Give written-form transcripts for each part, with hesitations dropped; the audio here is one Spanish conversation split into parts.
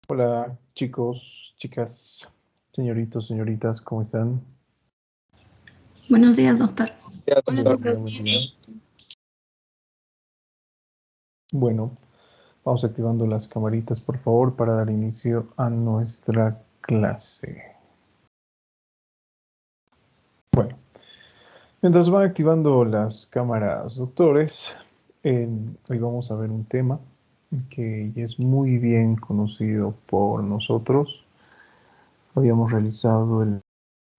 Hola chicos, chicas, señoritos, señoritas, ¿cómo están? Buenos días, doctor. Hola, Buen doctor. día, buen día. Bueno, vamos activando las camaritas, por favor, para dar inicio a nuestra clase. Bueno, mientras van activando las cámaras, doctores, hoy vamos a ver un tema que ya es muy bien conocido por nosotros. Habíamos realizado el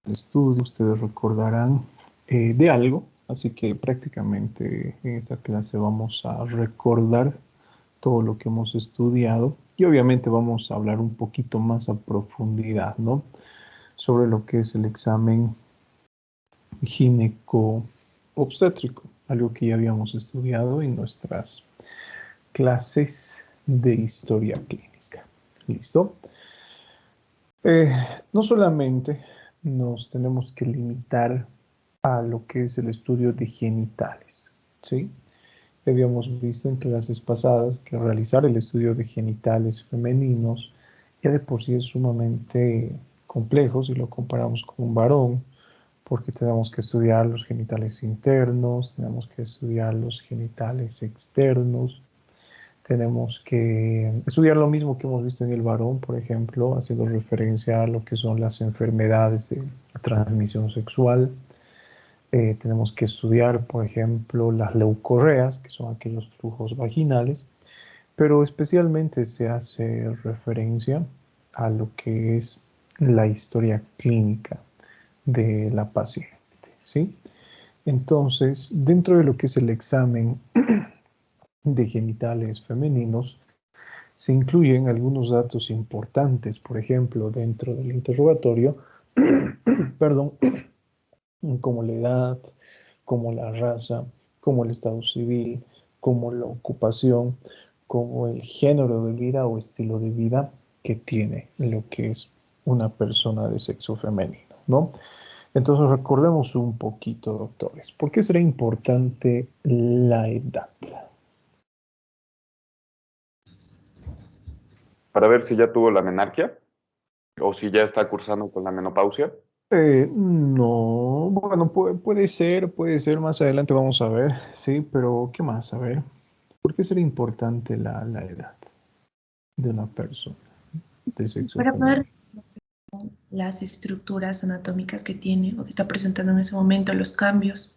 estudio, ustedes recordarán, de algo, así que prácticamente en esta clase vamos a recordar todo lo que hemos estudiado y obviamente vamos a hablar un poquito más a profundidad, ¿no? Sobre lo que es el examen gineco-obstétrico, algo que ya habíamos estudiado en nuestras clases de historia clínica. ¿Listo? Eh, no solamente nos tenemos que limitar a lo que es el estudio de genitales, ¿sí? Habíamos visto en clases pasadas que realizar el estudio de genitales femeninos ya de por sí es sumamente complejo si lo comparamos con un varón, porque tenemos que estudiar los genitales internos, tenemos que estudiar los genitales externos, tenemos que estudiar lo mismo que hemos visto en el varón, por ejemplo, haciendo referencia a lo que son las enfermedades de transmisión sexual. Tenemos que estudiar, por ejemplo, las leucorreas, que son aquellos flujos vaginales, pero especialmente se hace referencia a lo que es la historia clínica de la paciente, ¿sí? Entonces, dentro de lo que es el examen de genitales femeninos, se incluyen algunos datos importantes, por ejemplo, dentro del interrogatorio, perdón, como la edad, como la raza, como el estado civil, como la ocupación, como el género de vida o estilo de vida que tiene lo que es una persona de sexo femenino, ¿no? Entonces recordemos un poquito, doctores, ¿por qué será importante la edad? Para ver si ya tuvo la menarquia o si ya está cursando con la menopausia. No, bueno, puede ser, más adelante vamos a ver, sí, pero ¿qué más? A ver, ¿por qué será importante la edad de una persona de sexo Para femenino? poder las estructuras anatómicas que tiene o que está presentando en ese momento, los cambios.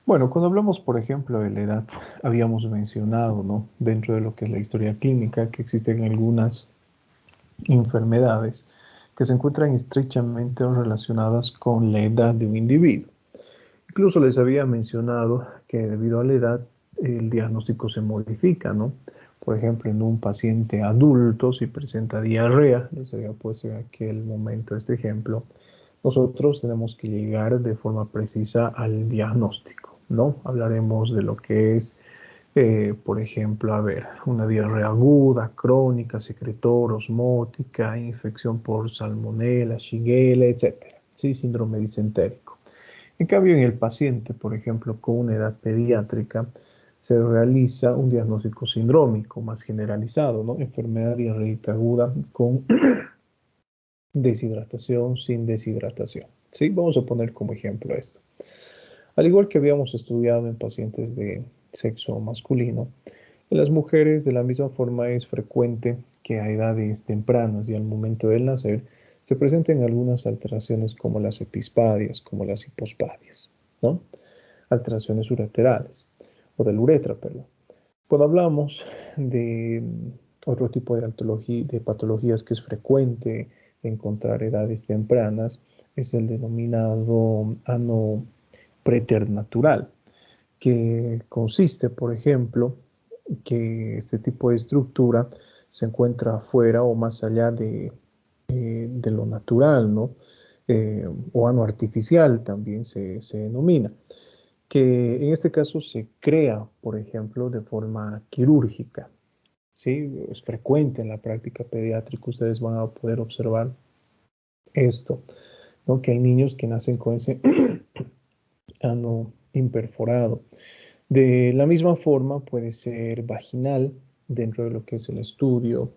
Bueno, cuando hablamos, por ejemplo, de la edad, habíamos mencionado, ¿no? Dentro de lo que es la historia clínica, que existen algunas enfermedades que se encuentran estrechamente relacionadas con la edad de un individuo. Incluso les había mencionado que debido a la edad el diagnóstico se modifica, ¿no? Por ejemplo, en un paciente adulto, si presenta diarrea, les había puesto en aquel momento este ejemplo, nosotros tenemos que llegar de forma precisa al diagnóstico, ¿no? Hablaremos de lo que es, por ejemplo, a ver, una diarrea aguda, crónica, secretora, osmótica, infección por salmonela, shigella, etcétera, ¿sí? Síndrome disentérico. En cambio, en el paciente, por ejemplo, con una edad pediátrica, se realiza un diagnóstico sindrómico más generalizado, ¿no? Enfermedad diarreica aguda con deshidratación, sin deshidratación. ¿Sí? Vamos a poner como ejemplo esto. Al igual que habíamos estudiado en pacientes de sexo masculino, en las mujeres de la misma forma es frecuente que a edades tempranas y al momento del nacer se presenten algunas alteraciones como las epispadias, como las hipospadias, ¿no? Alteraciones ureterales, o de la uretra, perdón. Cuando hablamos de otro tipo de patologías que es frecuente encontrar edades tempranas, es el denominado ano preternatural, que consiste, por ejemplo, que este tipo de estructura se encuentra afuera o más allá de lo natural, ¿no? O ano artificial también se denomina, que en este caso se crea, por ejemplo, de forma quirúrgica, ¿sí? Es frecuente en la práctica pediátrica, ustedes van a poder observar esto, ¿no? Que hay niños que nacen con ese ano imperforado. De la misma forma puede ser vaginal, dentro de lo que es el estudio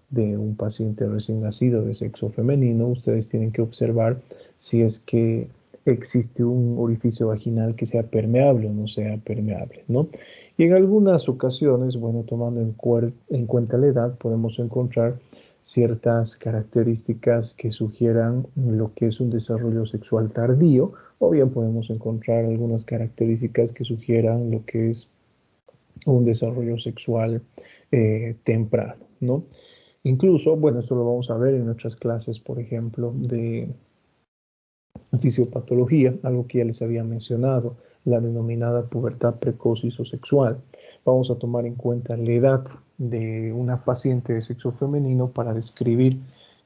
de un paciente recién nacido de sexo femenino, ustedes tienen que observar si es que existe un orificio vaginal que sea permeable o no sea permeable, ¿no? Y en algunas ocasiones, bueno, tomando en cuenta la edad, podemos encontrar ciertas características que sugieran lo que es un desarrollo sexual tardío, o bien podemos encontrar algunas características que sugieran lo que es un desarrollo sexual temprano, ¿no? Incluso, bueno, esto lo vamos a ver en nuestras clases, por ejemplo, de fisiopatología, algo que ya les había mencionado, la denominada pubertad precoz isosexual. Vamos a tomar en cuenta la edad de una paciente de sexo femenino para describir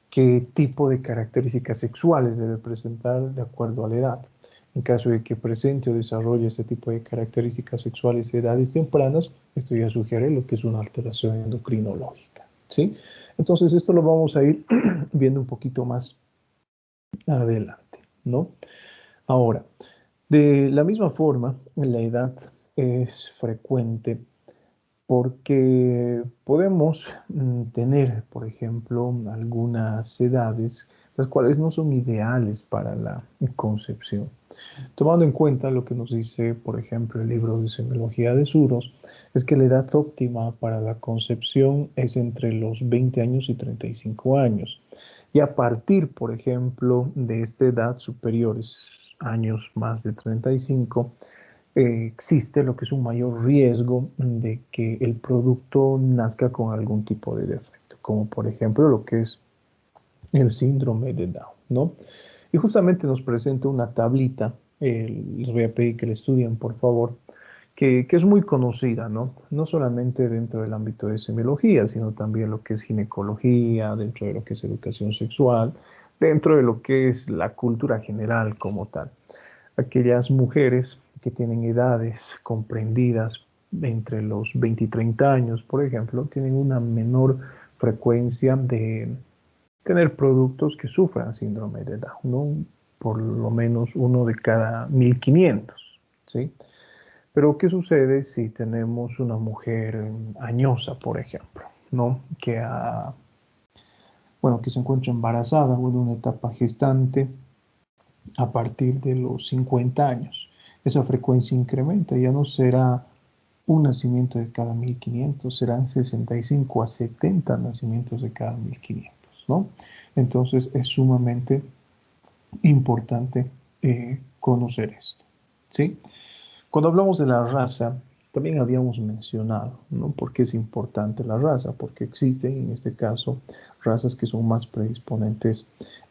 qué tipo de características sexuales debe presentar de acuerdo a la edad. En caso de que presente o desarrolle este tipo de características sexuales de edades tempranas, esto ya sugiere lo que es una alteración endocrinológica, ¿sí? Entonces, esto lo vamos a ir viendo un poquito más adelante, ¿no? Ahora, de la misma forma, la edad es frecuente porque podemos tener, por ejemplo, algunas edades las cuales no son ideales para la concepción. Tomando en cuenta lo que nos dice, por ejemplo, el libro de semiología de Suros, es que la edad óptima para la concepción es entre los 20 años y 35 años. Y a partir, por ejemplo, de esta edad superiores, años más de 35, existe lo que es un mayor riesgo de que el producto nazca con algún tipo de defecto, como por ejemplo lo que es el síndrome de Down, ¿no? Y justamente nos presenta una tablita, les voy a pedir que la estudien, por favor, que es muy conocida, ¿no? No solamente dentro del ámbito de semiología, sino también lo que es ginecología, dentro de lo que es educación sexual, dentro de lo que es la cultura general como tal. Aquellas mujeres que tienen edades comprendidas entre los 20 y 30 años, por ejemplo, tienen una menor frecuencia de tener productos que sufran síndrome de Down, ¿no? Por lo menos uno de cada 1500, ¿sí? Pero ¿qué sucede si tenemos una mujer añosa, por ejemplo, ¿no? Bueno, que se encuentra embarazada o en una etapa gestante a partir de los 50 años? Esa frecuencia incrementa, ya no será un nacimiento de cada 1500, serán 65 a 70 nacimientos de cada 1500, ¿no? Entonces es sumamente importante conocer esto, ¿sí? Cuando hablamos de la raza, también habíamos mencionado, ¿no? ¿Por qué es importante la raza? Porque existen, en este caso, razas que son más predisponentes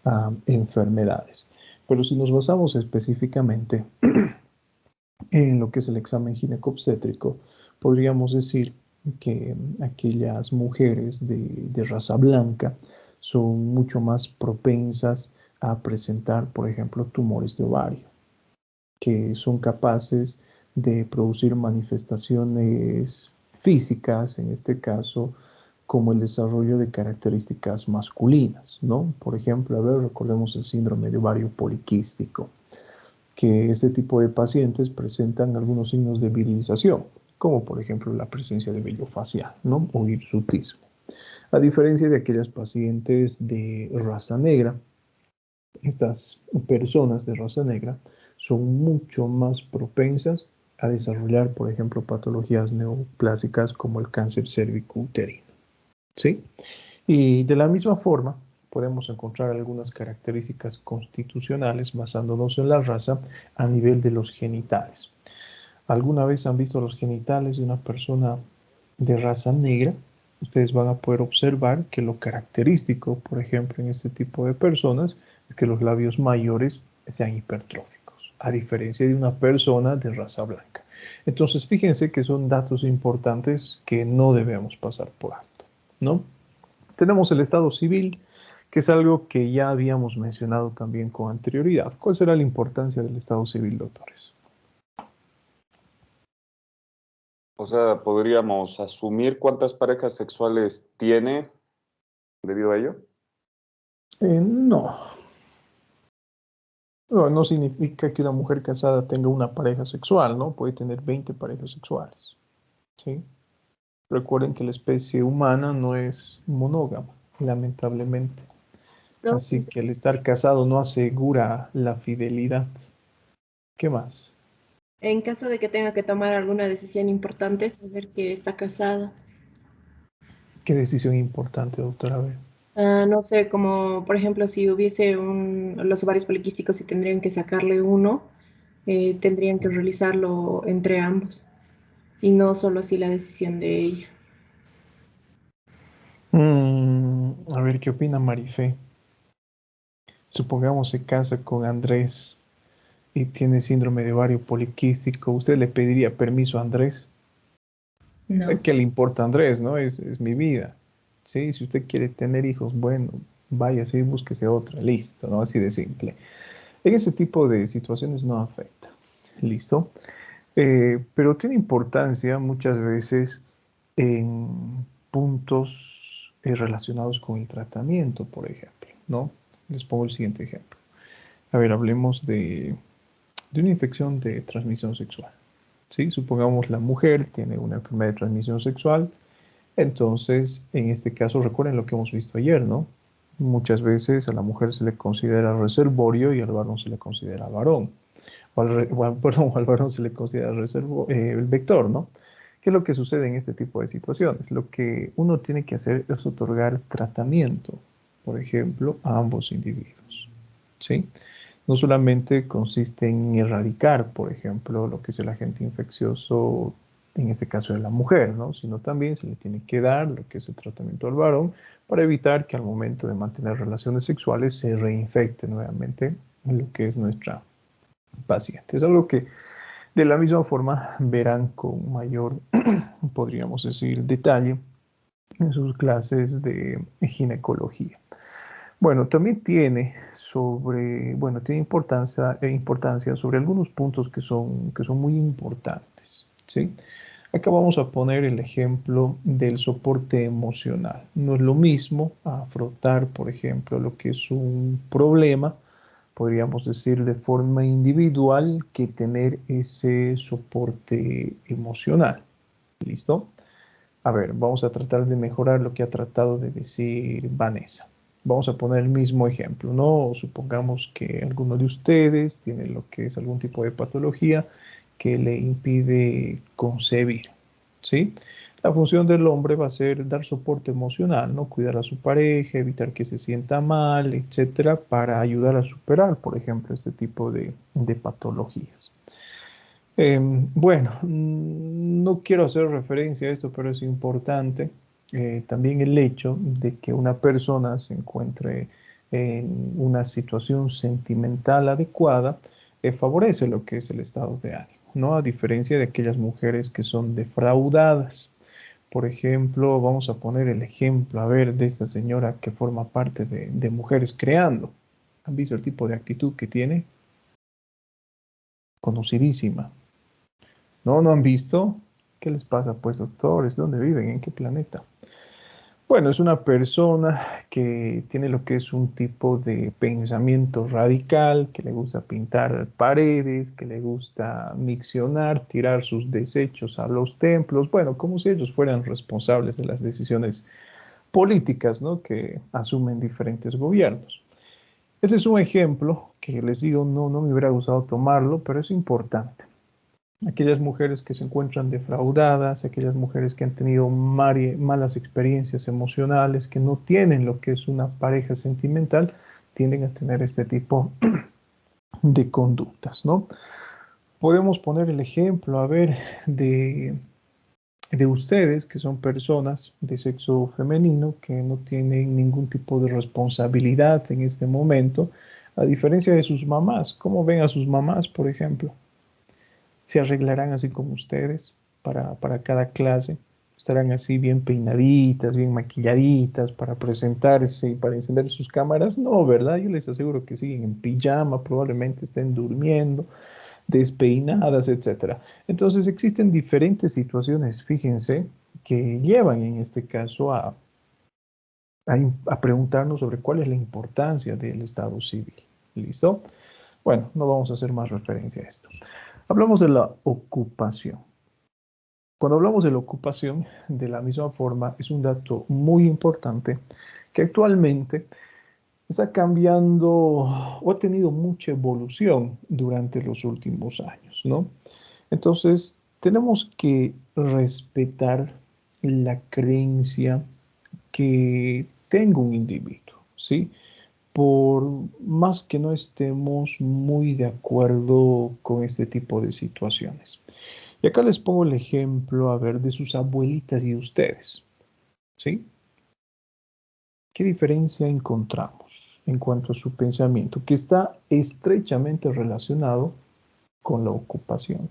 a enfermedades. Pero si nos basamos específicamente en lo que es el examen ginecobstétrico, podríamos decir que aquellas mujeres de raza blanca son mucho más propensas a presentar, por ejemplo, tumores de ovario, que son capaces de producir manifestaciones físicas, en este caso, como el desarrollo de características masculinas, ¿no? Por ejemplo, a ver, recordemos el síndrome de ovario poliquístico, que este tipo de pacientes presentan algunos signos de virilización, como por ejemplo la presencia de vello facial, ¿no? O hirsutismo. A diferencia de aquellas pacientes de raza negra, estas personas de raza negra son mucho más propensas a desarrollar, por ejemplo, patologías neoplásicas como el cáncer cervicouterino, ¿sí? Y de la misma forma, podemos encontrar algunas características constitucionales basándonos en la raza a nivel de los genitales. ¿Alguna vez han visto los genitales de una persona de raza negra? Ustedes van a poder observar que lo característico, por ejemplo, en este tipo de personas, es que los labios mayores sean hipertróficos, a diferencia de una persona de raza blanca. Entonces, fíjense que son datos importantes que no debemos pasar por alto, ¿no? Tenemos el estado civil, que es algo que ya habíamos mencionado también con anterioridad. ¿Cuál será la importancia del estado civil, doctores? O sea, podríamos asumir cuántas parejas sexuales tiene debido a ello. No, no significa que una mujer casada tenga una pareja sexual, ¿no? Puede tener 20 parejas sexuales, ¿sí? Recuerden que la especie humana no es monógama, lamentablemente. ¿no? Así que el estar casado no asegura la fidelidad. ¿Qué más? En caso de que tenga que tomar alguna decisión importante, saber que está casada. ¿Qué decisión importante, doctora? A ver. No sé, como por ejemplo, si hubiese los ovarios poliquísticos y tendrían que sacarle uno, tendrían que realizarlo entre ambos y no solo así la decisión de ella. A ver, ¿qué opina Marifé? Supongamos se casa con Andrés y tiene síndrome de ovario poliquístico. ¿Usted le pediría permiso a Andrés? No. ¿Qué le importa a Andrés, no? Es mi vida. Sí, si usted quiere tener hijos, bueno, váyase y búsquese otra. Listo, ¿no? Así de simple. En ese tipo de situaciones no afecta. ¿Listo? Pero tiene importancia muchas veces en puntos relacionados con el tratamiento, por ejemplo, ¿no? Les pongo el siguiente ejemplo. A ver, hablemos de una infección de transmisión sexual. ¿Sí? Supongamos la mujer tiene una enfermedad de transmisión sexual, entonces en este caso recuerden lo que hemos visto ayer, ¿no? Muchas veces a la mujer se le considera reservorio y al varón se le considera varón. Perdón, al varón se le considera el vector, ¿no? ¿Qué es lo que sucede en este tipo de situaciones? Lo que uno tiene que hacer es otorgar tratamiento, por ejemplo, a ambos individuos, ¿sí? No solamente consiste en erradicar, por ejemplo, lo que es el agente infeccioso, en este caso de la mujer, ¿no? Sino también se le tiene que dar lo que es el tratamiento al varón para evitar que al momento de mantener relaciones sexuales se reinfecte nuevamente lo que es nuestra paciente. Es algo que de la misma forma verán con mayor, podríamos decir, detalle en sus clases de ginecología. Bueno, también tiene importancia sobre algunos puntos que son muy importantes, ¿sí? Acá vamos a poner el ejemplo del soporte emocional. No es lo mismo afrontar, por ejemplo, lo que es un problema, podríamos decir, de forma individual, que tener ese soporte emocional. ¿Listo? A ver, vamos a tratar de mejorar lo que ha tratado de decir Vanessa. Vamos a poner el mismo ejemplo, ¿no? Supongamos que alguno de ustedes tiene lo que es algún tipo de patología que le impide concebir, ¿sí? La función del hombre va a ser dar soporte emocional, ¿no? Cuidar a su pareja, evitar que se sienta mal, etcétera, para ayudar a superar, por ejemplo, este tipo de patologías. Bueno, no quiero hacer referencia a esto, pero es importante también el hecho de que una persona se encuentre en una situación sentimental adecuada, favorece lo que es el estado de ánimo, ¿no? A diferencia de aquellas mujeres que son defraudadas. Por ejemplo, vamos a poner el ejemplo, a ver, de esta señora que forma parte de Mujeres Creando. ¿Han visto el tipo de actitud que tiene? Conocidísima. ¿No? ¿No han visto? ¿Qué les pasa, pues, doctores? ¿Dónde viven? ¿En qué planeta? Bueno, es una persona que tiene lo que es un tipo de pensamiento radical, que le gusta pintar paredes, que le gusta miccionar, tirar sus desechos a los templos, bueno, como si ellos fueran responsables de las decisiones políticas, ¿no? Que asumen diferentes gobiernos. Ese es un ejemplo que les digo, no me hubiera gustado tomarlo, pero es importante. Aquellas mujeres que se encuentran defraudadas, aquellas mujeres que han tenido malas experiencias emocionales, que no tienen lo que es una pareja sentimental, tienden a tener este tipo de conductas, ¿no? Podemos poner el ejemplo, a ver, de ustedes, que son personas de sexo femenino, que no tienen ningún tipo de responsabilidad en este momento, a diferencia de sus mamás. ¿Cómo ven a sus mamás, por ejemplo? Se arreglarán así como ustedes para cada clase, estarán así bien peinaditas, bien maquilladitas para presentarse y para encender sus cámaras. No, ¿verdad? Yo les aseguro que siguen en pijama, probablemente estén durmiendo, despeinadas, etcétera. Entonces existen diferentes situaciones, fíjense, que llevan en este caso a preguntarnos sobre cuál es la importancia del estado civil. ¿Listo? Bueno, no vamos a hacer más referencia a esto. Hablamos de la ocupación. Cuando hablamos de la ocupación, de la misma forma, es un dato muy importante que actualmente está cambiando o ha tenido mucha evolución durante los últimos años, ¿no? Entonces, tenemos que respetar la creencia que tenga un individuo, ¿sí? Por más que no estemos muy de acuerdo con este tipo de situaciones. Y acá les pongo el ejemplo, a ver, de sus abuelitas y ustedes, ¿sí? ¿Qué diferencia encontramos en cuanto a su pensamiento, que está estrechamente relacionado con la ocupación?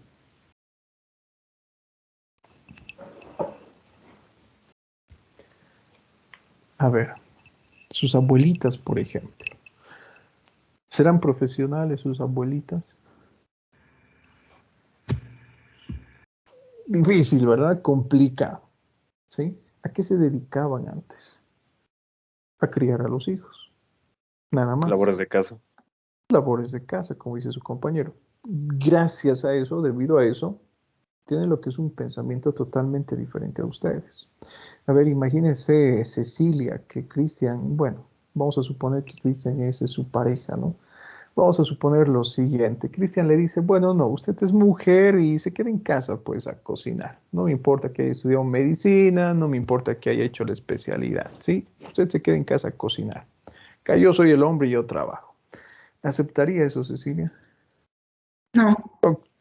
A ver, sus abuelitas, por ejemplo. ¿Serán profesionales sus abuelitas? Difícil, ¿verdad? Complicado, ¿sí? ¿A qué se dedicaban antes? A criar a los hijos, nada más. Labores de casa. Labores de casa, como dice su compañero. Gracias a eso, debido a eso, tienen lo que es un pensamiento totalmente diferente a ustedes. A ver, imagínense Cecilia, que Cristian, bueno, vamos a suponer que Cristian es su pareja, ¿no? Vamos a suponer lo siguiente. Cristian le dice, bueno, no, usted es mujer y se queda en casa pues a cocinar. No me importa que haya estudiado medicina, no me importa que haya hecho la especialidad, ¿sí? Usted se queda en casa a cocinar. Acá yo soy el hombre y yo trabajo. ¿Aceptaría eso, Cecilia? No,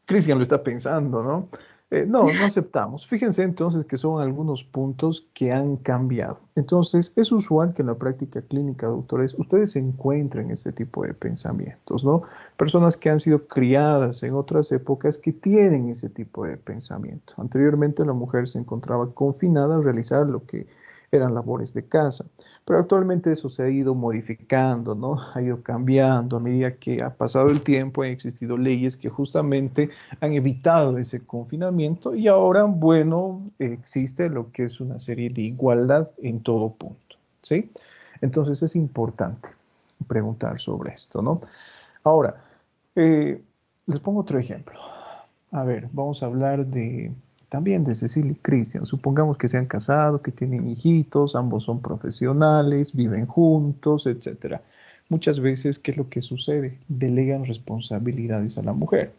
Cristian lo está pensando, ¿no? No, no aceptamos. Fíjense entonces que son algunos puntos que han cambiado. Entonces, es usual que en la práctica clínica, doctores, ustedes encuentren este tipo de pensamientos, ¿no? Personas que han sido criadas en otras épocas que tienen ese tipo de pensamiento. Anteriormente la mujer se encontraba confinada a realizar lo que eran labores de casa. Pero actualmente eso se ha ido modificando, ¿no? Ha ido cambiando a medida que ha pasado el tiempo, han existido leyes que justamente han evitado ese confinamiento y ahora, bueno, existe lo que es una serie de igualdad en todo punto, ¿sí? Entonces es importante preguntar sobre esto, ¿no? Ahora, les pongo otro ejemplo. A ver, vamos a hablar también de Cecilia y Cristian. Supongamos que se han casado, que tienen hijitos, ambos son profesionales, viven juntos, etcétera. Muchas veces, ¿qué es lo que sucede? Delegan responsabilidades a la mujer.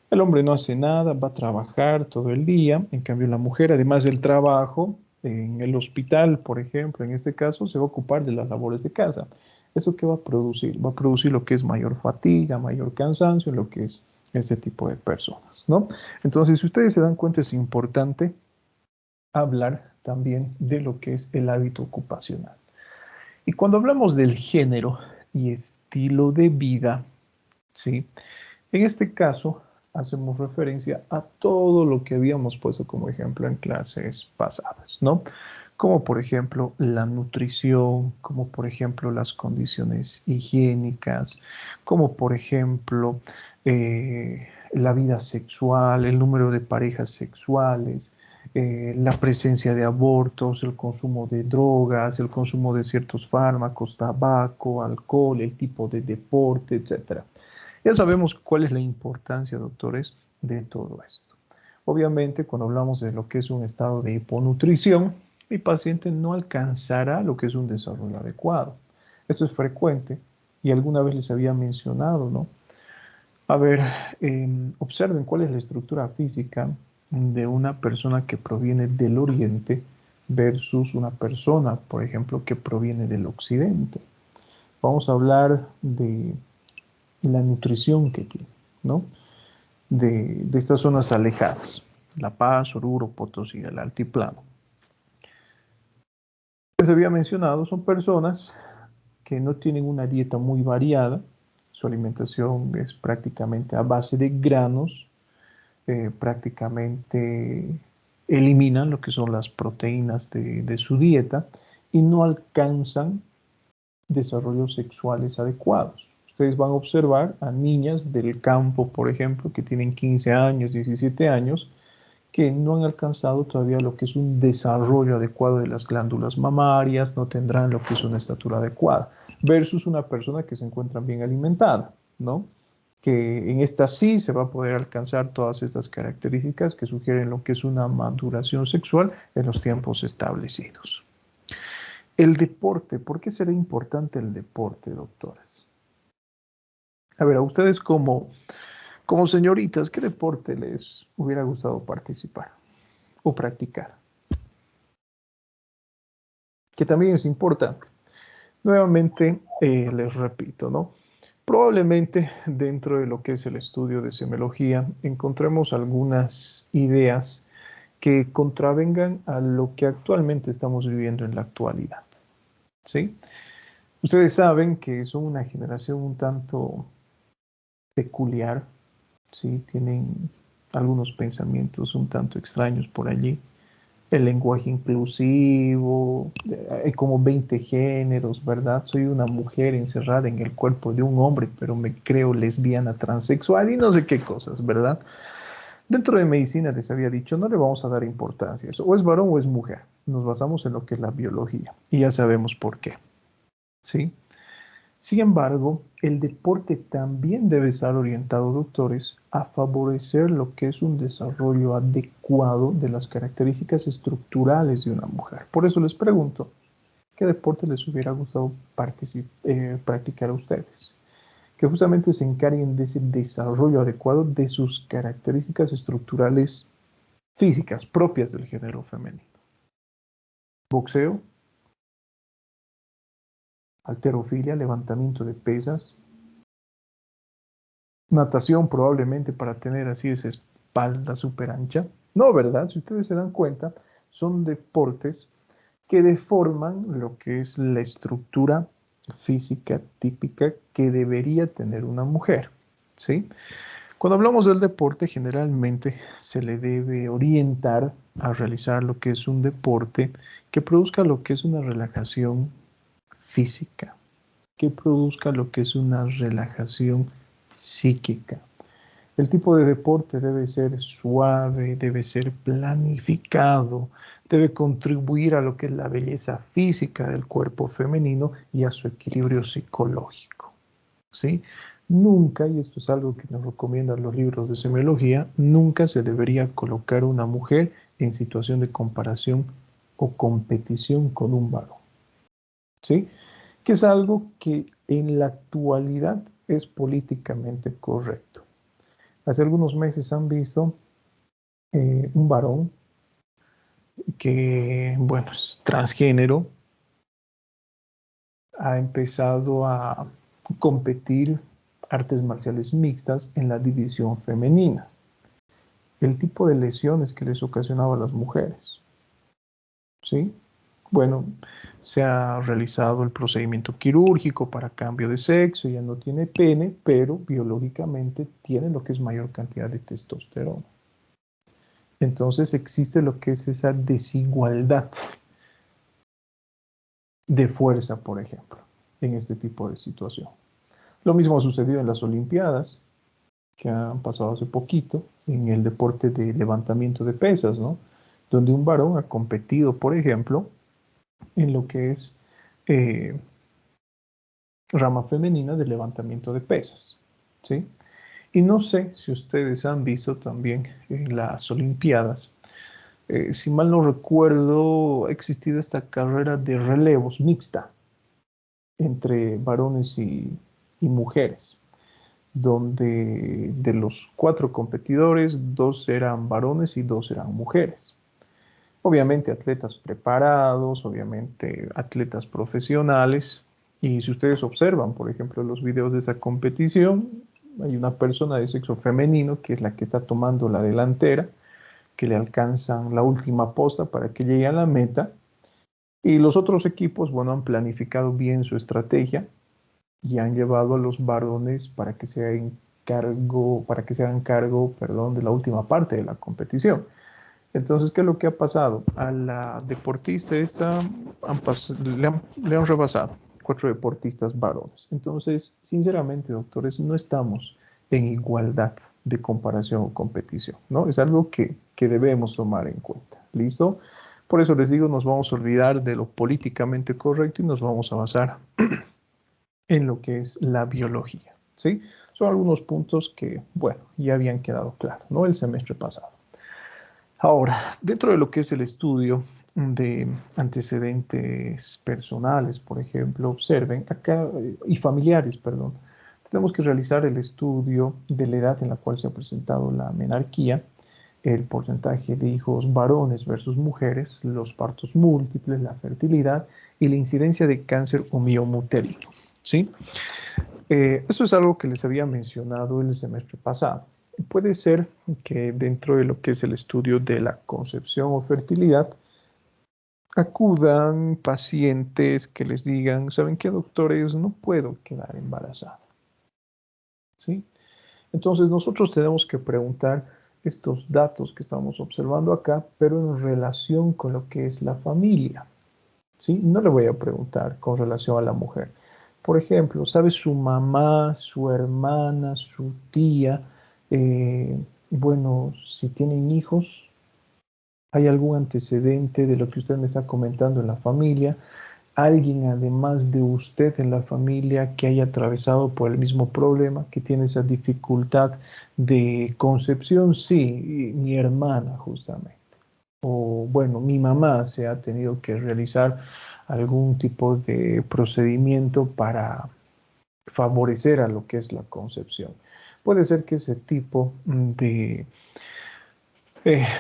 El hombre no hace nada, va a trabajar todo el día. En cambio, la mujer, además del trabajo, en el hospital, por ejemplo, en este caso, se va a ocupar de las labores de casa. ¿Eso qué va a producir? Va a producir lo que es mayor fatiga, mayor cansancio, lo que es este tipo de personas, ¿no? Entonces, si ustedes se dan cuenta, es importante hablar también de lo que es el hábito ocupacional. Y cuando hablamos del género y estilo de vida, ¿sí? En este caso, hacemos referencia a todo lo que habíamos puesto como ejemplo en clases pasadas, ¿no? Como por ejemplo la nutrición, como por ejemplo las condiciones higiénicas, como por ejemplo la vida sexual, el número de parejas sexuales, la presencia de abortos, el consumo de drogas, el consumo de ciertos fármacos, tabaco, alcohol, el tipo de deporte, etcétera. Ya sabemos cuál es la importancia, doctores, de todo esto. Obviamente, cuando hablamos de lo que es un estado de hiponutrición, mi paciente no alcanzará lo que es un desarrollo adecuado. Esto es frecuente y alguna vez les había mencionado, ¿no? A ver, observen cuál es la estructura física de una persona que proviene del oriente versus una persona, por ejemplo, que proviene del occidente. Vamos a hablar de la nutrición que tiene, ¿no? De estas zonas alejadas, La Paz, Oruro, Potosí, el altiplano. Les había mencionado, son personas que no tienen una dieta muy variada, su alimentación es prácticamente a base de granos, prácticamente eliminan lo que son las proteínas de su dieta y no alcanzan desarrollos sexuales adecuados. Ustedes van a observar a niñas del campo, por ejemplo, que tienen 15 años, 17 años, que no han alcanzado todavía lo que es un desarrollo adecuado de las glándulas mamarias, no tendrán lo que es una estatura adecuada, versus una persona que se encuentra bien alimentada, ¿no? que en esta sí se va a poder alcanzar todas estas características que sugieren lo que es una maduración sexual en los tiempos establecidos. El deporte, ¿por qué será importante el deporte, doctoras? A ver, a ustedes como señoritas, ¿qué deporte les hubiera gustado participar o practicar? Que también es importante. Nuevamente, les repito, ¿no? Probablemente dentro de lo que es el estudio de semiología encontremos algunas ideas que contravengan a lo que actualmente estamos viviendo en la actualidad, ¿sí? Ustedes saben que son una generación un tanto peculiar, ¿sí? Tienen algunos pensamientos un tanto extraños por allí. El lenguaje inclusivo, hay como 20 géneros, ¿verdad? Soy una mujer encerrada en el cuerpo de un hombre, pero me creo lesbiana, transexual y no sé qué cosas, ¿verdad? Dentro de medicina les había dicho, no le vamos a dar importancia a eso, o es varón o es mujer. Nos basamos en lo que es la biología y ya sabemos por qué, ¿sí? Sin embargo, el deporte también debe estar orientado, doctores, a favorecer lo que es un desarrollo adecuado de las características estructurales de una mujer. Por eso les pregunto, ¿qué deporte les hubiera gustado practicar a ustedes? Que justamente se encarguen de ese desarrollo adecuado de sus características estructurales físicas propias del género femenino. Boxeo, halterofilia, levantamiento de pesas, natación probablemente para tener así esa espalda súper ancha. No, ¿verdad? Si ustedes se dan cuenta, son deportes que deforman lo que es la estructura física típica que debería tener una mujer, ¿sí? Cuando hablamos del deporte, generalmente se le debe orientar a realizar lo que es un deporte que produzca lo que es una relajación física, que produzca lo que es una relajación psíquica. El tipo de deporte debe ser suave, debe ser planificado, debe contribuir a lo que es la belleza física del cuerpo femenino y a su equilibrio psicológico, ¿sí? Nunca, y esto es algo que nos recomiendan los libros de semiología, nunca se debería colocar una mujer en situación de comparación o competición con un varón, ¿sí? Que es algo que en la actualidad es políticamente correcto. Hace algunos meses han visto un varón que, bueno, es transgénero, ha empezado a competir artes marciales mixtas en la división femenina. El tipo de lesiones que les ocasionaba a las mujeres, ¿sí? Bueno, se ha realizado el procedimiento quirúrgico para cambio de sexo, ya no tiene pene, pero biológicamente tiene lo que es mayor cantidad de testosterona. Entonces existe lo que es esa desigualdad de fuerza, por ejemplo, en este tipo de situación. Lo mismo ha sucedido en las Olimpiadas, que han pasado hace poquito, en el deporte de levantamiento de pesas, ¿no? Donde un varón ha competido, por ejemplo, en lo que es rama femenina de levantamiento de pesas, ¿sí? Y no sé si ustedes han visto también en las Olimpiadas, si mal no recuerdo, ha existido esta carrera de relevos mixta entre varones y mujeres, donde de los 4 competidores, 2 eran varones y 2 eran mujeres. Obviamente atletas preparados, obviamente atletas profesionales. Y si ustedes observan, por ejemplo, los videos de esa competición, hay una persona de sexo femenino que es la que está tomando la delantera, que le alcanzan la última posta para que llegue a la meta. Y los otros equipos, bueno, han planificado bien su estrategia y han llevado a los varones para que se hagan cargo, perdón, de la última parte de la competición. Entonces, ¿qué es lo que ha pasado? A la deportista esta le han rebasado 4 deportistas varones. Entonces, sinceramente, doctores, no estamos en igualdad de comparación o competición, ¿no? Es algo que debemos tomar en cuenta. ¿Listo? Por eso les digo, nos vamos a olvidar de lo políticamente correcto y nos vamos a basar en lo que es la biología. ¿sí? Son algunos puntos que, bueno, ya habían quedado claros, ¿no? El semestre pasado. Ahora, dentro de lo que es el estudio de antecedentes personales, por ejemplo, observen acá, y familiares, perdón, tenemos que realizar el estudio de la edad en la cual se ha presentado la menarquía, el porcentaje de hijos varones versus mujeres, los partos múltiples, la fertilidad y la incidencia de cáncer o mioma uterino, ¿sí? Eso es algo que les había mencionado el semestre pasado. Puede ser que dentro de lo que es el estudio de la concepción o fertilidad, acudan pacientes que les digan, ¿saben qué, doctores? No puedo quedar embarazada, ¿sí? Entonces nosotros tenemos que preguntar estos datos que estamos observando acá, pero en relación con lo que es la familia, ¿sí? No le voy a preguntar con relación a la mujer. Por ejemplo, ¿sabe su mamá, su hermana, su tía? Bueno, si tienen hijos, ¿hay algún antecedente de lo que usted me está comentando en la familia? ¿Alguien además de usted en la familia que haya atravesado por el mismo problema, que tiene esa dificultad de concepción? Sí, mi hermana justamente. O bueno, mi mamá se ha tenido que realizar algún tipo de procedimiento para favorecer a lo que es la concepción. Puede ser que ese tipo de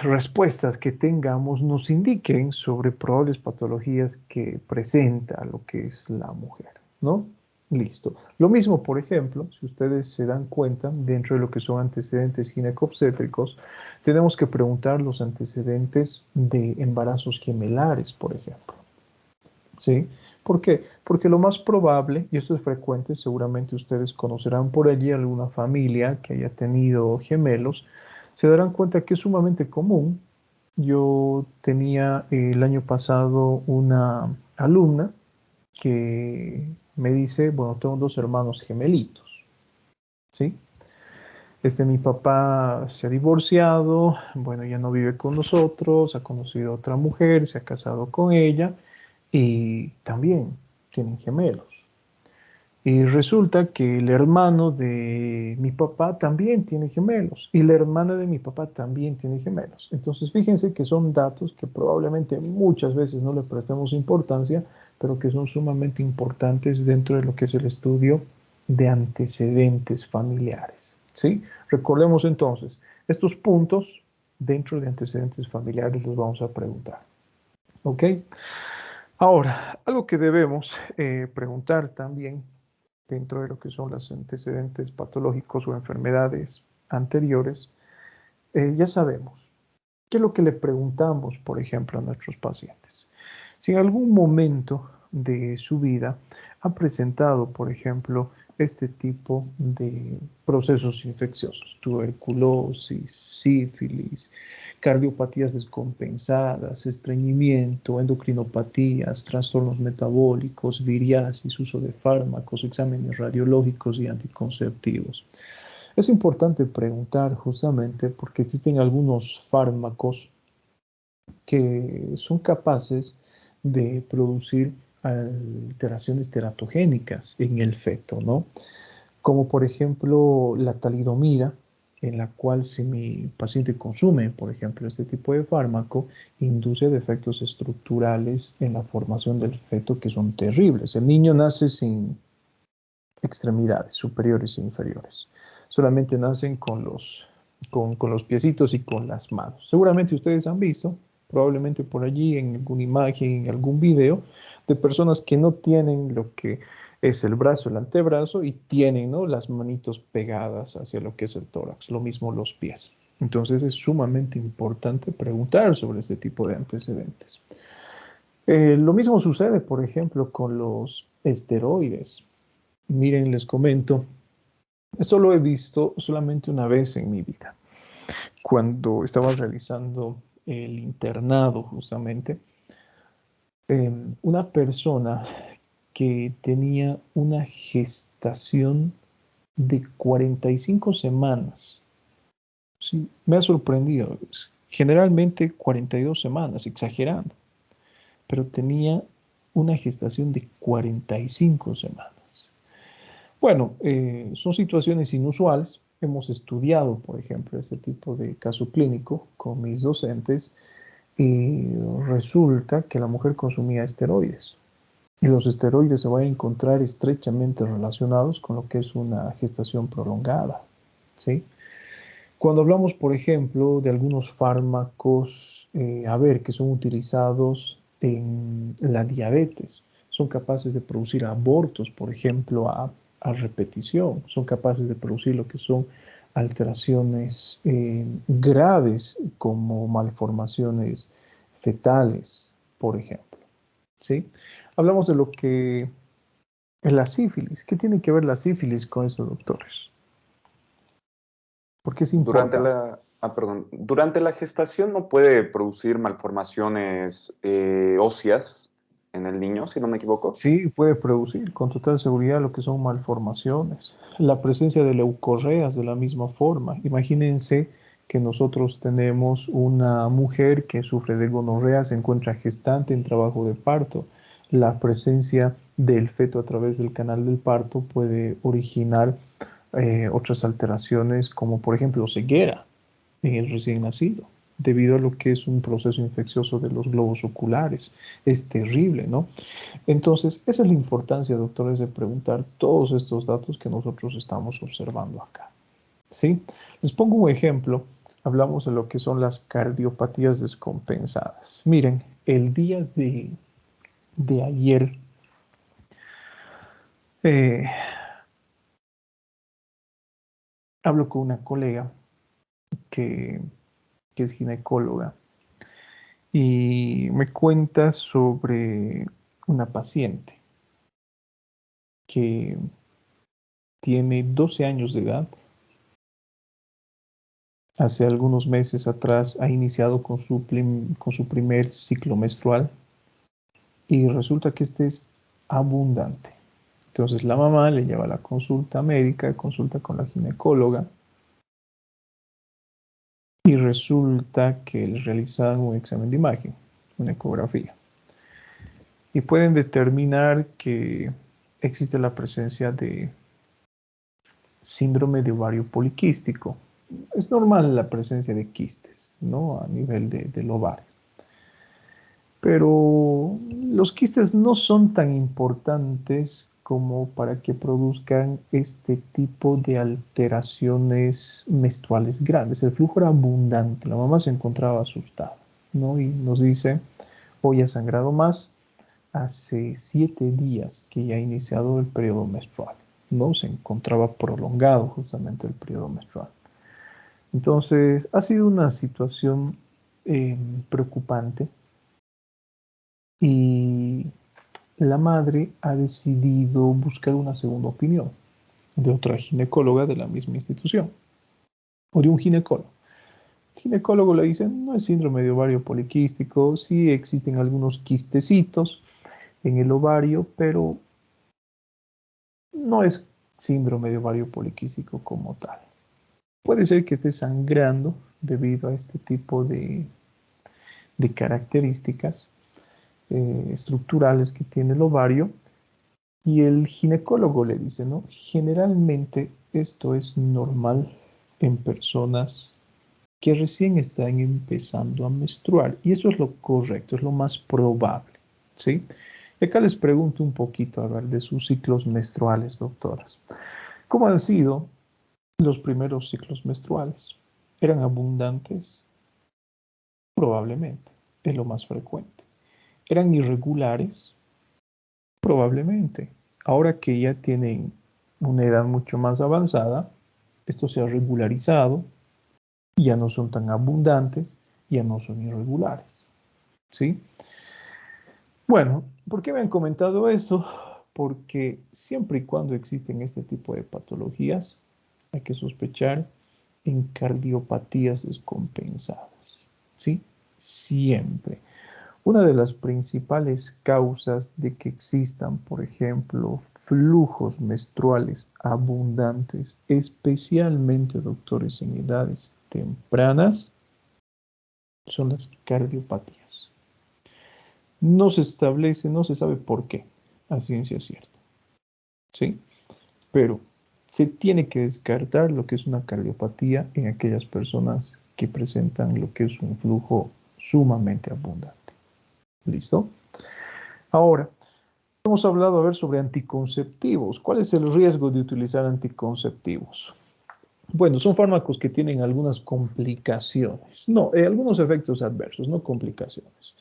respuestas que tengamos nos indiquen sobre probables patologías que presenta lo que es la mujer, ¿no? Listo. Lo mismo, por ejemplo, si ustedes se dan cuenta, dentro de lo que son antecedentes ginecobstétricos, tenemos que preguntar los antecedentes de embarazos gemelares, por ejemplo. ¿Sí? ¿Por qué? Porque lo más probable, y esto es frecuente, seguramente ustedes conocerán por allí alguna familia que haya tenido gemelos, se darán cuenta que es sumamente común. Yo tenía el año pasado una alumna que me dice, bueno, tengo dos hermanos gemelitos, ¿sí? Mi papá se ha divorciado, bueno, ya no vive con nosotros, ha conocido a otra mujer, se ha casado con ella y también tienen gemelos. Y resulta que el hermano de mi papá también tiene gemelos y la hermana de mi papá también tiene gemelos. Entonces, fíjense que son datos que probablemente muchas veces no le prestamos importancia, pero que son sumamente importantes dentro de lo que es el estudio de antecedentes familiares, ¿sí? Recordemos entonces, estos puntos dentro de antecedentes familiares los vamos a preguntar, ¿ok? Ahora, algo que debemos preguntar también dentro de lo que son los antecedentes patológicos o enfermedades anteriores, ya sabemos qué es lo que le preguntamos, por ejemplo, a nuestros pacientes. Si en algún momento de su vida ha presentado, por ejemplo, este tipo de procesos infecciosos, tuberculosis, sífilis, cardiopatías descompensadas, estreñimiento, endocrinopatías, trastornos metabólicos, viriasis, uso de fármacos, exámenes radiológicos y anticonceptivos. Es importante preguntar justamente porque existen algunos fármacos que son capaces de producir alteraciones teratogénicas en el feto, ¿no? Como por ejemplo la talidomida, en la cual si mi paciente consume, por ejemplo, este tipo de fármaco, induce defectos estructurales en la formación del feto que son terribles. El niño nace sin extremidades superiores e inferiores. Solamente nacen con los piecitos y con las manos. Seguramente ustedes han visto, probablemente por allí en alguna imagen, en algún video, de personas que no tienen lo que es el brazo, el antebrazo, y tienen, ¿no?, las manitos pegadas hacia lo que es el tórax, lo mismo los pies. Entonces es sumamente importante preguntar sobre este tipo de antecedentes. Lo mismo sucede, por ejemplo, con los esteroides. Miren, les comento, esto lo he visto solamente una vez en mi vida, cuando estaba realizando el internado justamente. Una persona que tenía una gestación de 45 semanas. Sí, me ha sorprendido. Generalmente 42 semanas, exagerando, pero tenía una gestación de 45 semanas. Bueno, son situaciones inusuales. Hemos estudiado, por ejemplo, este tipo de caso clínico con mis docentes y resulta que la mujer consumía esteroides. Y los esteroides se van a encontrar estrechamente relacionados con lo que es una gestación prolongada, ¿sí? Cuando hablamos, por ejemplo, de algunos fármacos, que son utilizados en la diabetes, son capaces de producir abortos, por ejemplo, a repetición, son capaces de producir lo que son alteraciones graves como malformaciones fetales, por ejemplo, ¿sí? Hablamos de lo que es la sífilis. ¿Qué tiene que ver la sífilis con eso, doctores? Porque es importante. Durante la gestación no puede producir malformaciones óseas en el niño, si no me equivoco. Sí, puede producir con total seguridad lo que son malformaciones. La presencia de leucorreas de la misma forma. Imagínense que nosotros tenemos una mujer que sufre de gonorrea, se encuentra gestante en trabajo de parto. La presencia del feto a través del canal del parto puede originar otras alteraciones como por ejemplo ceguera en el recién nacido, debido a lo que es un proceso infeccioso de los globos oculares. Es terrible, ¿no? Entonces, esa es la importancia, doctores, de preguntar todos estos datos que nosotros estamos observando acá, ¿sí? Les pongo un ejemplo. Hablamos de lo que son las cardiopatías descompensadas. Miren, el día de ayer, eh, hablo con una colega que, que es ginecóloga y me cuenta sobre una paciente que tiene 12 años de edad. Hace algunos meses atrás ha iniciado con su primer ciclo menstrual y resulta que este es abundante. Entonces la mamá le lleva a la consulta médica, consulta con la ginecóloga y resulta que le realizan un examen de imagen, una ecografía. Y pueden determinar que existe la presencia de síndrome de ovario poliquístico. Es normal la presencia de quistes, ¿no? A nivel del ovario. Pero los quistes no son tan importantes como para que produzcan este tipo de alteraciones menstruales grandes. El flujo era abundante, la mamá se encontraba asustada, ¿no? Y nos dice, hoy ha sangrado más, hace 7 días que ya ha iniciado el periodo menstrual, ¿no? Se encontraba prolongado justamente el periodo menstrual. Entonces, ha sido una situación preocupante y la madre ha decidido buscar una segunda opinión de otra ginecóloga de la misma institución o de un ginecólogo. El ginecólogo le dice, no es síndrome de ovario poliquístico, sí existen algunos quistecitos en el ovario, pero no es síndrome de ovario poliquístico como tal. Puede ser que esté sangrando debido a este tipo de características estructurales que tiene el ovario. Y el ginecólogo le dice, ¿no? Generalmente esto es normal en personas que recién están empezando a menstruar. Y eso es lo correcto, es lo más probable, ¿sí? Y acá les pregunto un poquito, a ver, de sus ciclos menstruales, doctoras. ¿Cómo han sido los primeros ciclos menstruales? ¿Eran abundantes? Probablemente, es lo más frecuente. ¿Eran irregulares? Probablemente. Ahora que ya tienen una edad mucho más avanzada, esto se ha regularizado, ya no son tan abundantes, ya no son irregulares. ¿Sí? Bueno, ¿por qué me han comentado esto? Porque siempre y cuando existen este tipo de patologías, hay que sospechar en cardiopatías descompensadas. ¿Sí? Siempre. Una de las principales causas de que existan, por ejemplo, flujos menstruales abundantes, especialmente, doctores, en edades tempranas, son las cardiopatías. No se establece, no se sabe por qué, a ciencia cierta. ¿Sí? pero se tiene que descartar lo que es una cardiopatía en aquellas personas que presentan lo que es un flujo sumamente abundante. ¿Listo? Ahora, hemos hablado a ver sobre anticonceptivos. ¿Cuál es el riesgo de utilizar anticonceptivos? Bueno, son fármacos que tienen algunas complicaciones. No, algunos efectos adversos, no complicaciones.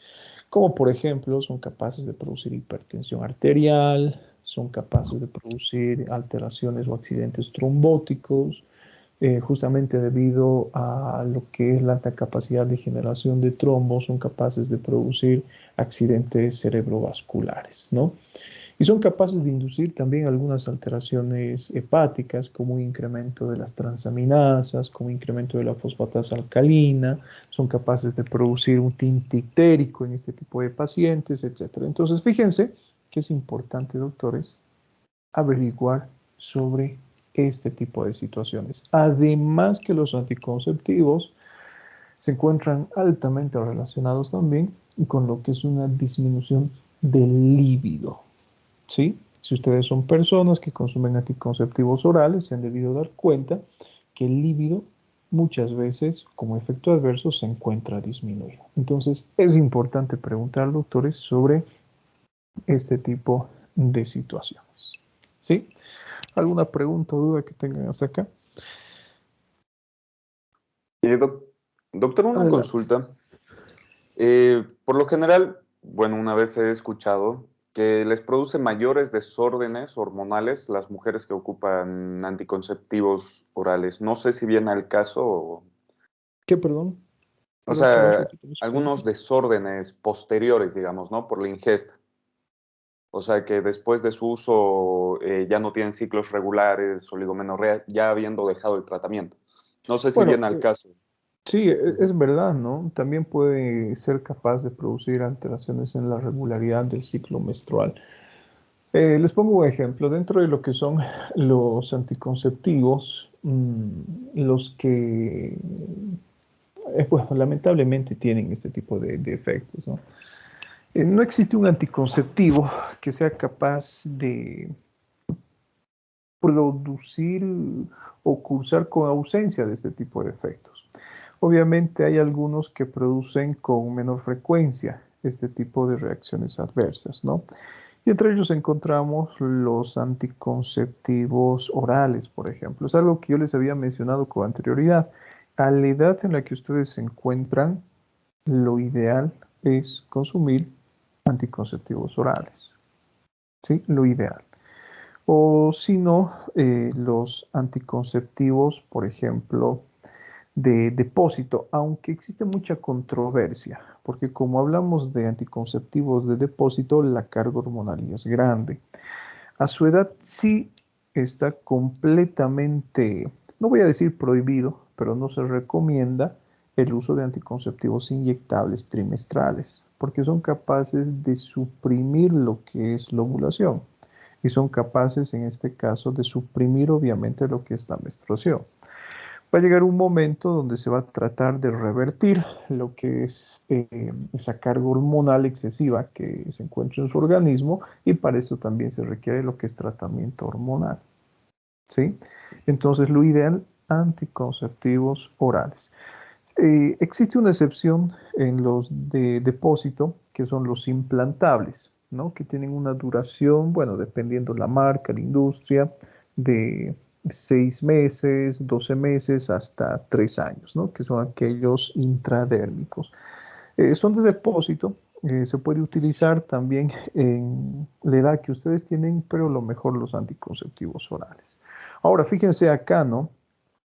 Como por ejemplo, son capaces de producir hipertensión arterial, son capaces de producir alteraciones o accidentes trombóticos, justamente debido a lo que es la alta capacidad de generación de trombos, son capaces de producir accidentes cerebrovasculares, ¿no? Y son capaces de inducir también algunas alteraciones hepáticas, como un incremento de las transaminasas, como incremento de la fosfatasa alcalina, son capaces de producir un tinte ictérico en este tipo de pacientes, etc. Entonces, fíjense que es importante, doctores, averiguar sobre este tipo de situaciones. Además que los anticonceptivos se encuentran altamente relacionados también con lo que es una disminución del líbido, ¿sí? Si ustedes son personas que consumen anticonceptivos orales, se han debido dar cuenta que el líbido muchas veces, como efecto adverso, se encuentra disminuido. Entonces, es importante preguntar, doctores, sobre este tipo de situaciones, ¿sí? ¿Alguna pregunta o duda que tengan hasta acá? Doctor, una Adelante. consulta. Por lo general, bueno, una vez he escuchado que les produce mayores desórdenes hormonales las mujeres que ocupan anticonceptivos orales. No sé si viene al caso ¿Qué, perdón? o Perdón, ¿puedes sea, repetirme su algunos pregunta? desórdenes posteriores, digamos, ¿no? Por la ingesta. O sea, que después de su uso ya no tienen ciclos regulares, oligomenorrea, ya habiendo dejado el tratamiento. No sé si Bueno, viene al caso. sí, Ujú. es verdad, ¿no? También puede ser capaz de producir alteraciones en la regularidad del ciclo menstrual. Les pongo un ejemplo. Dentro de lo que son los anticonceptivos, los que, pues, lamentablemente tienen este tipo de efectos, ¿no? No existe un anticonceptivo que sea capaz de producir o cursar con ausencia de este tipo de efectos. Obviamente hay algunos que producen con menor frecuencia este tipo de reacciones adversas, ¿no? Y entre ellos encontramos los anticonceptivos orales, por ejemplo. Es algo que yo les había mencionado con anterioridad. A la edad en la que ustedes se encuentran, lo ideal es consumir anticonceptivos orales. ¿Sí? Lo ideal. O si no, los anticonceptivos, por ejemplo, de depósito, aunque existe mucha controversia, porque como hablamos de anticonceptivos de depósito, la carga hormonal ya es grande. A su edad sí está completamente, no voy a decir prohibido, pero no se recomienda el uso de anticonceptivos inyectables trimestrales, porque son capaces de suprimir lo que es la ovulación y son capaces en este caso de suprimir obviamente lo que es la menstruación. Va a llegar un momento donde se va a tratar de revertir lo que es esa carga hormonal excesiva que se encuentra en su organismo y para eso también se requiere lo que es tratamiento hormonal, ¿sí? Entonces, lo ideal, anticonceptivos orales. Existe una excepción en los de depósito, que son los implantables, ¿no? Que tienen una duración, bueno, dependiendo la marca, la industria, de 6 meses, 12 meses, hasta 3 años, ¿no? Que son aquellos intradérmicos. Son de depósito, se puede utilizar también en la edad que ustedes tienen, pero lo mejor los anticonceptivos orales. Ahora, fíjense acá, ¿no?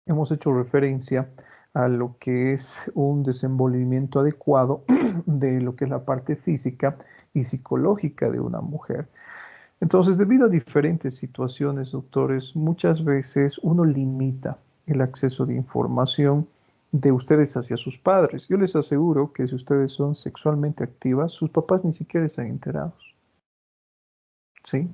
Hemos hecho referencia a lo que es un desenvolvimiento adecuado de lo que es la parte física y psicológica de una mujer. Entonces, debido a diferentes situaciones, doctores, muchas veces uno limita el acceso de información de ustedes hacia sus padres. Yo les aseguro que si ustedes son sexualmente activas, sus papás ni siquiera están enterados. ¿Sí?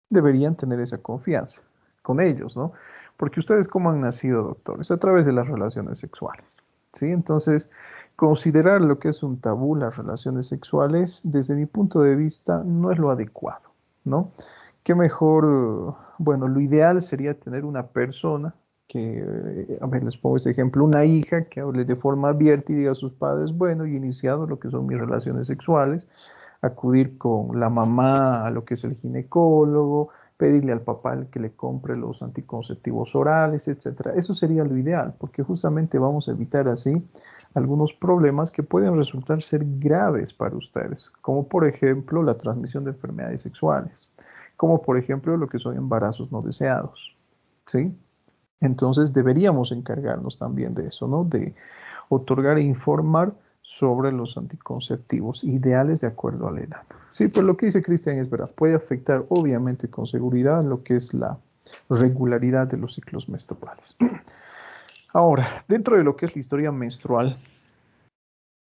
Deberían tener esa confianza con ellos, ¿no? Porque ustedes cómo han nacido, doctores, a través de las relaciones sexuales, ¿sí? Entonces, considerar lo que es un tabú, las relaciones sexuales, desde mi punto de vista, no es lo adecuado, ¿no? qué mejor, bueno, lo ideal sería tener una persona que, a ver, les pongo este ejemplo, una hija que hable de forma abierta y diga a sus padres, bueno, he iniciado lo que son mis relaciones sexuales, acudir con la mamá a lo que es el ginecólogo, pedirle al papá el que le compre los anticonceptivos orales, etcétera. Eso sería lo ideal, porque justamente vamos a evitar así algunos problemas que pueden resultar ser graves para ustedes, como por ejemplo la transmisión de enfermedades sexuales, como por ejemplo lo que son embarazos no deseados, ¿sí? Entonces deberíamos encargarnos también de eso, ¿no? De otorgar e informar sobre los anticonceptivos ideales de acuerdo a la edad. Sí, pues lo que dice Cristian es verdad, puede afectar obviamente con seguridad lo que es la regularidad de los ciclos menstruales. Ahora, dentro de lo que es la historia menstrual,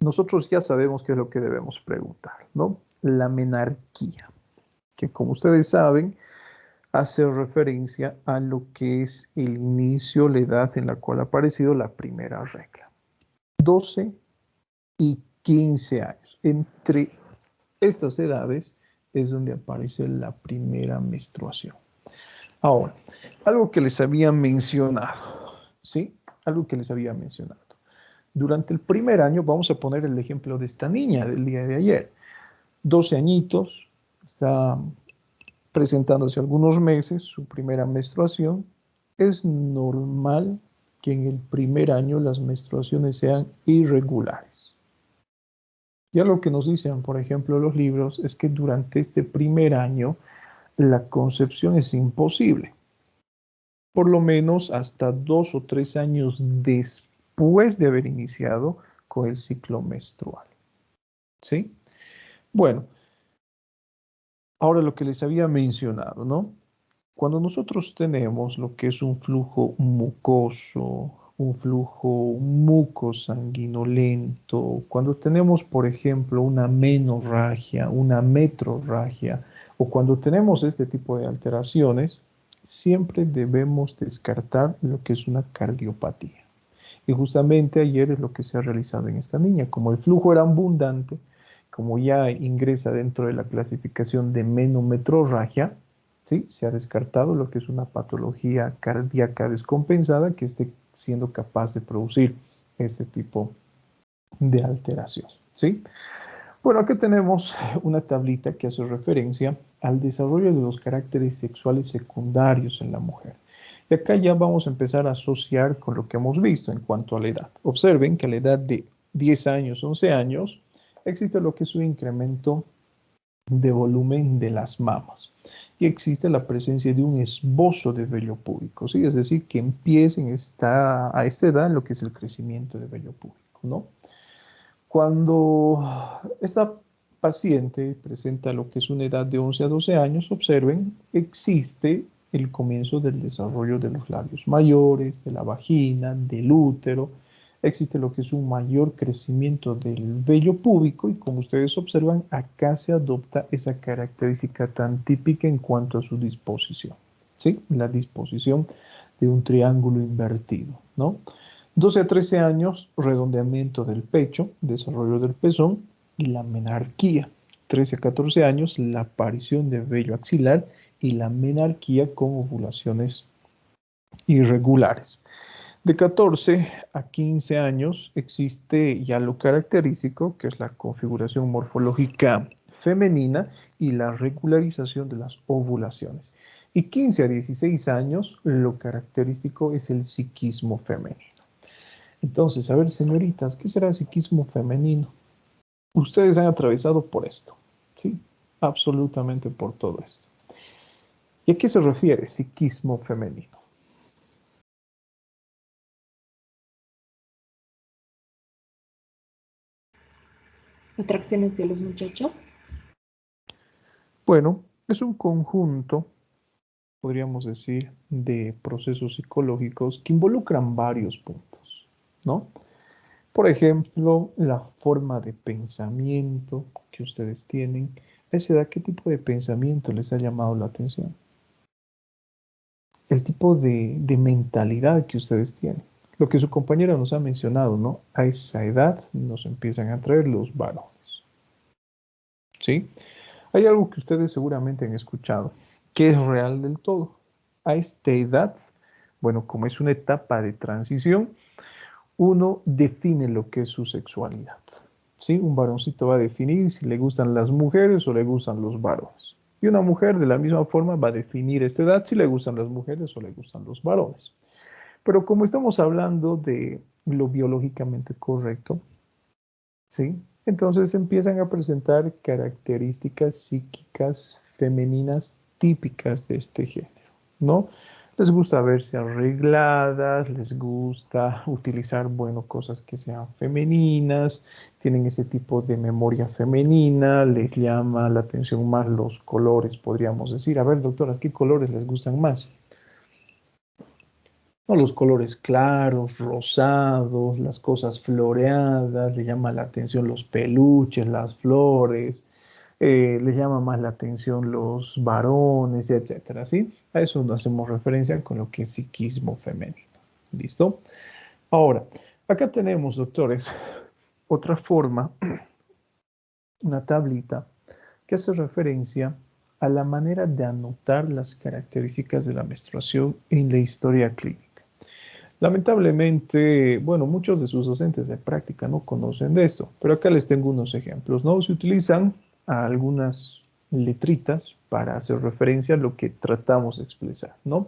nosotros ya sabemos qué es lo que debemos preguntar, ¿no? La menarquía, que como ustedes saben, hace referencia a lo que es el inicio, la edad en la cual ha aparecido la primera regla. 12 y 15 años. Entre estas edades es donde aparece la primera menstruación. Ahora, algo que les había mencionado, ¿sí? Algo que les había mencionado. Durante el primer año, vamos a poner el ejemplo de esta niña del día de ayer. 12 añitos, está presentándose algunos meses, su primera menstruación. Es normal que en el primer año las menstruaciones sean irregulares. Ya lo que nos dicen, por ejemplo, los libros, es que durante este primer año la concepción es imposible. Por lo menos hasta 2 o 3 años después de haber iniciado con el ciclo menstrual. ¿Sí? Bueno, ahora lo que les había mencionado, ¿no? Cuando nosotros tenemos lo que es un flujo mucoso, un flujo mucosanguinolento, cuando tenemos, por ejemplo, una menorragia, una metrorragia, o cuando tenemos este tipo de alteraciones, siempre debemos descartar lo que es una cardiopatía. Y justamente ayer es lo que se ha realizado en esta niña. Como el flujo era abundante, como ya ingresa dentro de la clasificación de menometrorragia, ¿sí? Se ha descartado lo que es una patología cardíaca descompensada que esté siendo capaz de producir este tipo de alteración, ¿sí? Bueno, aquí tenemos una tablita que hace referencia al desarrollo de los caracteres sexuales secundarios en la mujer. Y acá ya vamos a empezar a asociar con lo que hemos visto en cuanto a la edad. Observen que a la edad de 10 años, 11 años, existe lo que es un incremento de volumen de las mamas y existe la presencia de un esbozo de vello púbico, ¿sí? Es decir, que empiecen a esta edad lo que es el crecimiento de vello púbico, ¿no? Cuando esta paciente presenta lo que es una edad de 11 a 12 años, observen, existe el comienzo del desarrollo de los labios mayores, de la vagina, del útero, existe lo que es un mayor crecimiento del vello púbico y como ustedes observan, acá se adopta esa característica tan típica en cuanto a su disposición, ¿sí? La disposición de un triángulo invertido, ¿no? 12 a 13 años, redondeamiento del pecho, desarrollo del pezón y la menarquía. 13 a 14 años, la aparición de vello axilar y la menarquía con ovulaciones irregulares. De 14 a 15 años existe ya lo característico, que es la configuración morfológica femenina y la regularización de las ovulaciones. Y 15 a 16 años, lo característico es el psiquismo femenino. Entonces, a ver, señoritas, ¿qué será el psiquismo femenino? Ustedes han atravesado por esto, ¿sí? Absolutamente por todo esto. ¿Y a qué se refiere psiquismo femenino? Atracciones de los muchachos. Bueno, es un conjunto, podríamos decir, de procesos psicológicos que involucran varios puntos, ¿no? Por ejemplo, la forma de pensamiento que ustedes tienen. A esa edad, ¿qué tipo de pensamiento les ha llamado la atención? El tipo de mentalidad que ustedes tienen. Lo que su compañera nos ha mencionado, ¿no? A esa edad nos empiezan a atraer los varones, ¿sí? Hay algo que ustedes seguramente han escuchado, ¿Qué es real del todo? A esta edad, bueno, como es una etapa de transición, uno define lo que es su sexualidad. ¿Sí? Un varoncito va a definir si le gustan las mujeres o le gustan los varones. Y una mujer de la misma forma va a definir esta edad si le gustan las mujeres o le gustan los varones. Pero como estamos hablando de lo biológicamente correcto, ¿sí? Entonces empiezan a presentar características psíquicas femeninas típicas de este género, ¿no? Les gusta verse arregladas, les gusta utilizar, bueno, cosas que sean femeninas, tienen ese tipo de memoria femenina, les llama la atención más los colores, podríamos decir. A ver, doctora, ¿qué colores les gustan más? No, los colores claros, rosados, las cosas floreadas, le llama la atención los peluches, las flores, le llama más la atención los varones, etcétera, ¿sí? A eso nos hacemos referencia con lo que es psiquismo femenino. ¿Listo? Ahora, acá tenemos, doctores, otra forma, una tablita que hace referencia a la manera de anotar las características de la menstruación en la historia clínica. Lamentablemente, bueno, muchos de sus docentes de práctica no conocen de esto, pero acá les tengo unos ejemplos, ¿no? Se utilizan algunas letritas para hacer referencia a lo que tratamos de expresar, ¿no?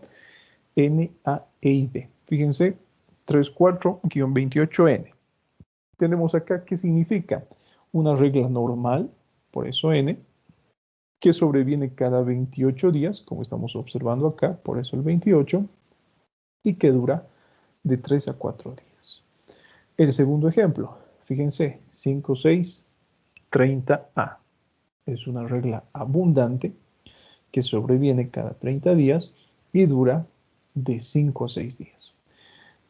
N, A, E y D. Fíjense, 34-28N. Tenemos acá, ¿qué significa? Una regla normal, por eso N, que sobreviene cada 28 días, como estamos observando acá, por eso el 28, y que dura de 3 a 4 días. El segundo ejemplo, fíjense, 5, 6, 30A. Es una regla abundante que sobreviene cada 30 días y dura de 5 a 6 días.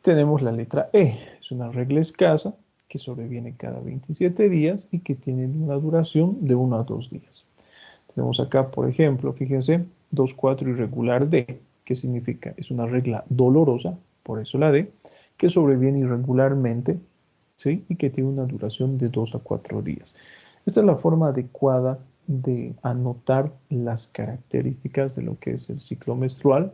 Tenemos la letra E, es una regla escasa que sobreviene cada 27 días y que tiene una duración de 1 a 2 días. Tenemos acá, por ejemplo, fíjense, 2, 4 irregular D. ¿Qué significa? Es una regla dolorosa, por eso la D, que sobreviene irregularmente, ¿sí? Y que tiene una duración de 2 a 4 días. Esta es la forma adecuada de anotar las características de lo que es el ciclo menstrual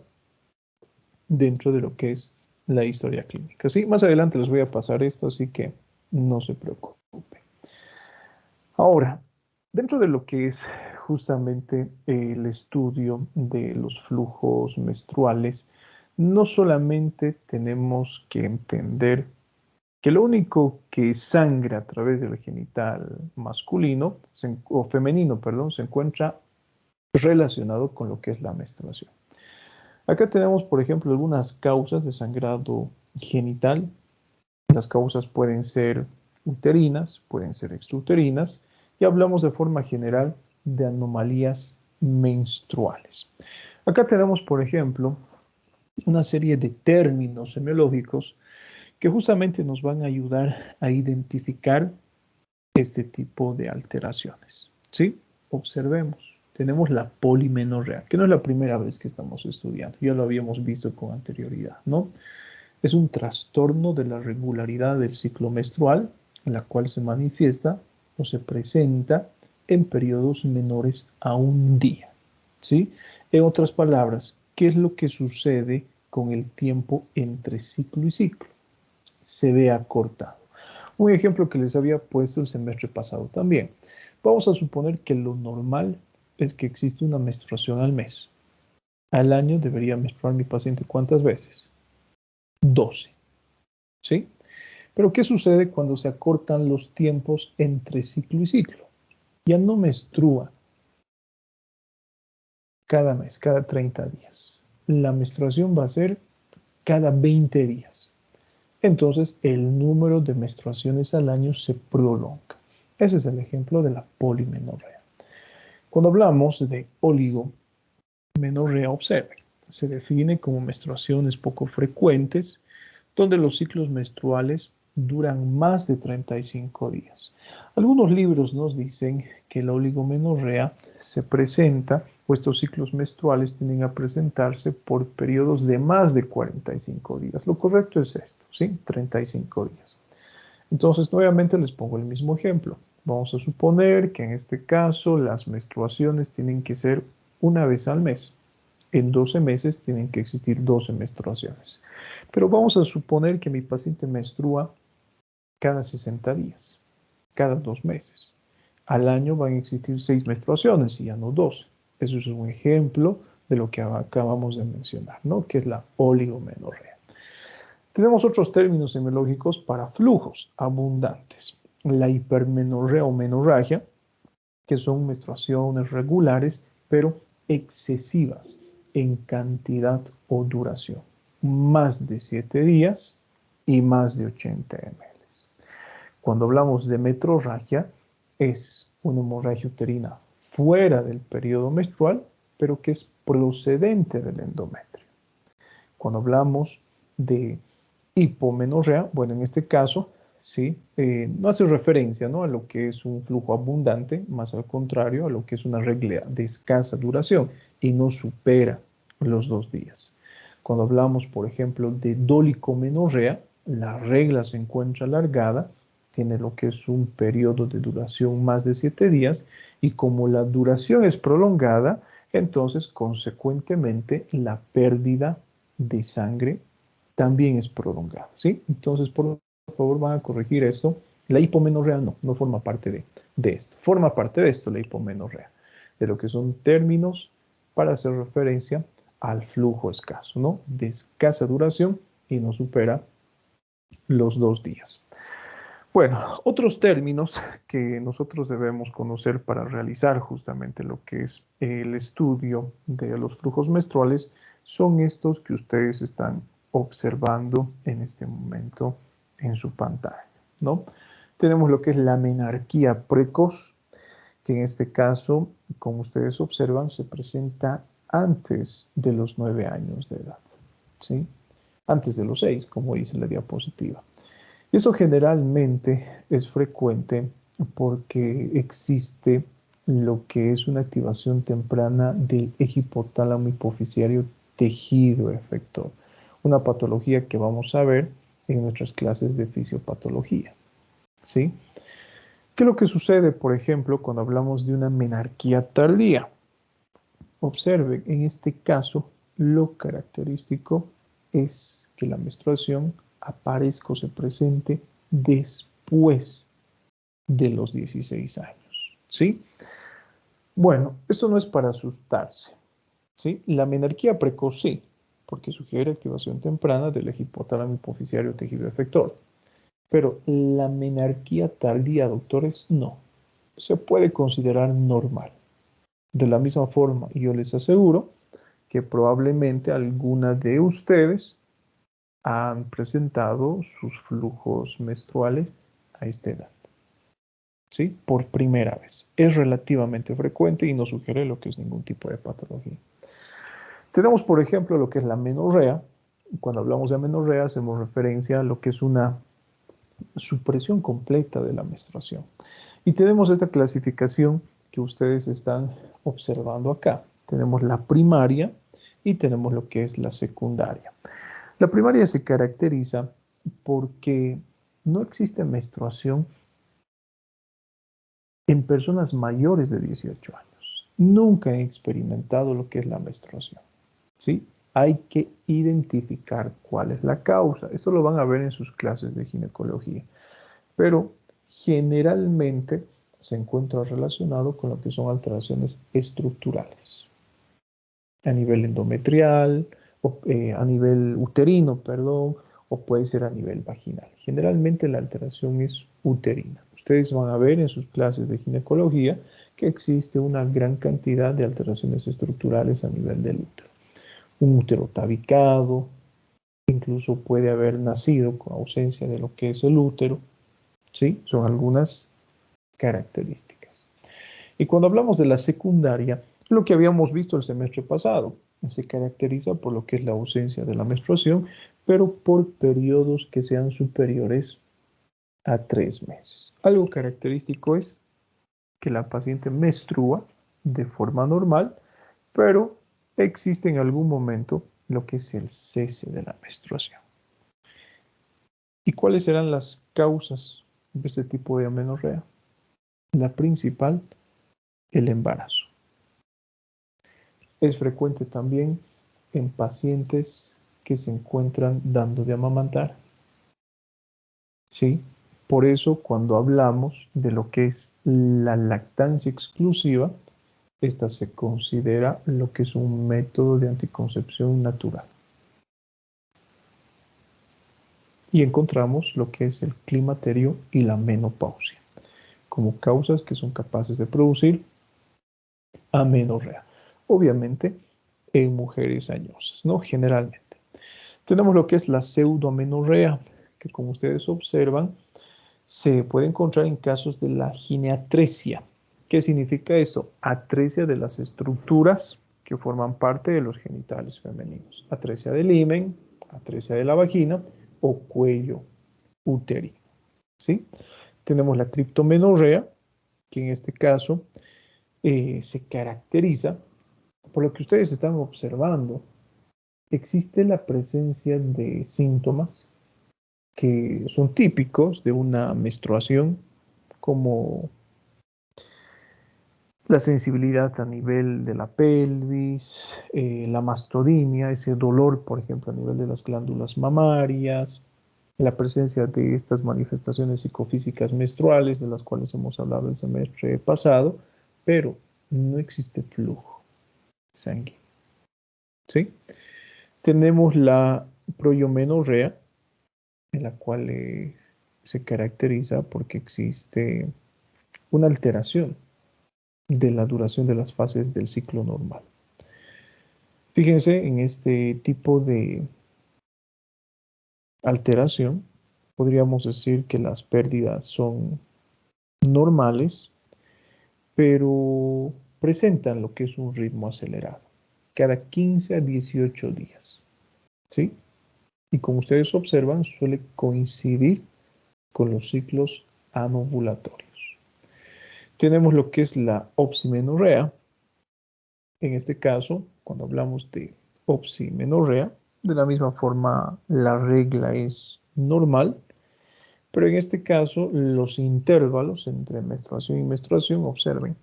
dentro de lo que es la historia clínica. ¿Sí? Más adelante les voy a pasar esto, así que no se preocupe. Ahora, dentro de lo que es justamente el estudio de los flujos menstruales, no solamente tenemos que entender que lo único que sangra a través del genital masculino o femenino, perdón, se encuentra relacionado con lo que es la menstruación. Acá tenemos, por ejemplo, algunas causas de sangrado genital. Las causas pueden ser uterinas, pueden ser extrauterinas, y hablamos de forma general de anomalías menstruales. Acá tenemos, por ejemplo, una serie de términos semiológicos que justamente nos van a ayudar a identificar este tipo de alteraciones. ¿Sí? Observemos. Tenemos la polimenorrea, que no es la primera vez que estamos estudiando, ya lo habíamos visto con anterioridad, ¿no? Es un trastorno de la regularidad del ciclo menstrual, en la cual se manifiesta o se presenta en periodos menores a un día, ¿sí? En otras palabras, ¿qué es lo que sucede con el tiempo entre ciclo y ciclo? Se ve acortado. Un ejemplo que les había puesto el semestre pasado también. Vamos a suponer que lo normal es que existe una menstruación al mes. Al año debería menstruar mi paciente ¿cuántas veces? 12. ¿Sí? Pero ¿qué sucede cuando se acortan los tiempos entre ciclo y ciclo? Ya no menstrua cada mes, cada 30 días. La menstruación va a ser cada 20 días. Entonces, el número de menstruaciones al año se prolonga. Ese es el ejemplo de la polimenorrea. Cuando hablamos de oligomenorrea, observen, se define como menstruaciones poco frecuentes, donde los ciclos menstruales duran más de 35 días. Algunos libros nos dicen que la oligomenorrea se presenta, o estos ciclos menstruales tienden a presentarse por periodos de más de 45 días. Lo correcto es esto, ¿sí? 35 días. Entonces, nuevamente les pongo el mismo ejemplo. Vamos a suponer que en este caso las menstruaciones tienen que ser una vez al mes. En 12 meses tienen que existir 12 menstruaciones. Pero vamos a suponer que mi paciente menstrua cada 60 días, cada 2 meses. Al año van a existir 6 menstruaciones y ya no 12. Eso es un ejemplo de lo que acabamos de mencionar, ¿no? Que es la oligomenorrea. Tenemos otros términos semiológicos para flujos abundantes. La hipermenorrea o menorragia, que son menstruaciones regulares, pero excesivas en cantidad o duración. Más de 7 días y más de 80 ml. Cuando hablamos de metrorragia, es una hemorragia uterina fuera del periodo menstrual, pero que es procedente del endometrio. Cuando hablamos de hipomenorrea, bueno, en este caso, ¿sí? No hace referencia, ¿no?, a lo que es un flujo abundante, más al contrario, a lo que es una regla de escasa duración y no supera los 2 días. Cuando hablamos, por ejemplo, de dolicomenorrea, la regla se encuentra alargada, tiene lo que es un periodo de duración más de 7 días y como la duración es prolongada, entonces consecuentemente la pérdida de sangre también es prolongada, ¿sí? Entonces, por favor, van a corregir esto. La hipomenorrea no forma parte de esto. Forma parte de esto la hipomenorrea, de lo que son términos para hacer referencia al flujo escaso, ¿no? De escasa duración y no supera los 2 días. Bueno, otros términos que nosotros debemos conocer para realizar justamente lo que es el estudio de los flujos menstruales son estos que ustedes están observando en este momento en su pantalla, ¿no? Tenemos lo que es la menarquía precoz, que en este caso, como ustedes observan, se presenta antes de los 9 años de edad, ¿sí? Antes de los 6, como dice la diapositiva. Eso generalmente es frecuente porque existe lo que es una activación temprana del eje hipotálamo hipoficiario tejido efector, una patología que vamos a ver en nuestras clases de fisiopatología, ¿sí? ¿Qué es lo que sucede, por ejemplo, cuando hablamos de una menarquía tardía? Observen, en este caso, lo característico es que la menstruación aparezca o se presente después de los 16 años, ¿sí? Bueno, esto no es para asustarse, ¿sí? La menarquía precoz sí, porque sugiere activación temprana del eje hipotálamo hipoficiario tejido efector. Pero la menarquía tardía, doctores, no. Se puede considerar normal. De la misma forma, yo les aseguro que probablemente algunas de ustedes han presentado sus flujos menstruales a esta edad, ¿sí? Por primera vez. Es relativamente frecuente y no sugiere lo que es ningún tipo de patología. Tenemos, por ejemplo, lo que es la menorrea. Cuando hablamos de menorrea, hacemos referencia a lo que es una supresión completa de la menstruación. Y tenemos esta clasificación que ustedes están observando acá. Tenemos la primaria y tenemos lo que es la secundaria. La primaria se caracteriza porque no existe menstruación en personas mayores de 18 años. Nunca he experimentado lo que es la menstruación, ¿sí? Hay que identificar cuál es la causa. Esto lo van a ver en sus clases de ginecología. Pero generalmente se encuentra relacionado con lo que son alteraciones estructurales a nivel endometrial, o, a nivel uterino, perdón, o puede ser a nivel vaginal. Generalmente la alteración es uterina. Ustedes van a ver en sus clases de ginecología que existe una gran cantidad de alteraciones estructurales a nivel del útero. Un útero tabicado, incluso puede haber nacido con ausencia de lo que es el útero, ¿sí? Son algunas características. Y cuando hablamos de la secundaria, lo que habíamos visto el semestre pasado, se caracteriza por lo que es la ausencia de la menstruación, pero por periodos que sean superiores a 3 meses. Algo característico es que la paciente menstrua de forma normal, pero existe en algún momento lo que es el cese de la menstruación. ¿Y cuáles serán las causas de este tipo de amenorrea? La principal, el embarazo. Es frecuente también en pacientes que se encuentran dando de amamantar. ¿Sí? Por eso, cuando hablamos de lo que es la lactancia exclusiva, esta se considera lo que es un método de anticoncepción natural. Y encontramos lo que es el climaterio y la menopausia como causas que son capaces de producir amenorrea. Obviamente, en mujeres añosas, ¿no? Generalmente. Tenemos lo que es la pseudoamenorrea, que como ustedes observan, se puede encontrar en casos de la gineatresia. ¿Qué significa esto? Atresia de las estructuras que forman parte de los genitales femeninos. Atresia del himen, atresia de la vagina o cuello uterino. ¿Sí? Tenemos la criptomenorrea, que en este caso se caracteriza por lo que ustedes están observando. Existe la presencia de síntomas que son típicos de una menstruación, como la sensibilidad a nivel de la pelvis, la mastodinia, ese dolor, por ejemplo, a nivel de las glándulas mamarias, la presencia de estas manifestaciones psicofísicas menstruales, de las cuales hemos hablado el semestre pasado, pero no existe flujo sanguíneo. ¿Sí? Tenemos la proyomenorrea, en la cual se caracteriza porque existe una alteración de la duración de las fases del ciclo normal. Fíjense en este tipo de alteración, podríamos decir que las pérdidas son normales, pero presentan lo que es un ritmo acelerado, cada 15 a 18 días. ¿Sí? Y como ustedes observan, suele coincidir con los ciclos anovulatorios. Tenemos lo que es la opsimenorrea. En este caso, cuando hablamos de opsimenorrea, de la misma forma la regla es normal, pero en este caso los intervalos entre menstruación y menstruación, observen,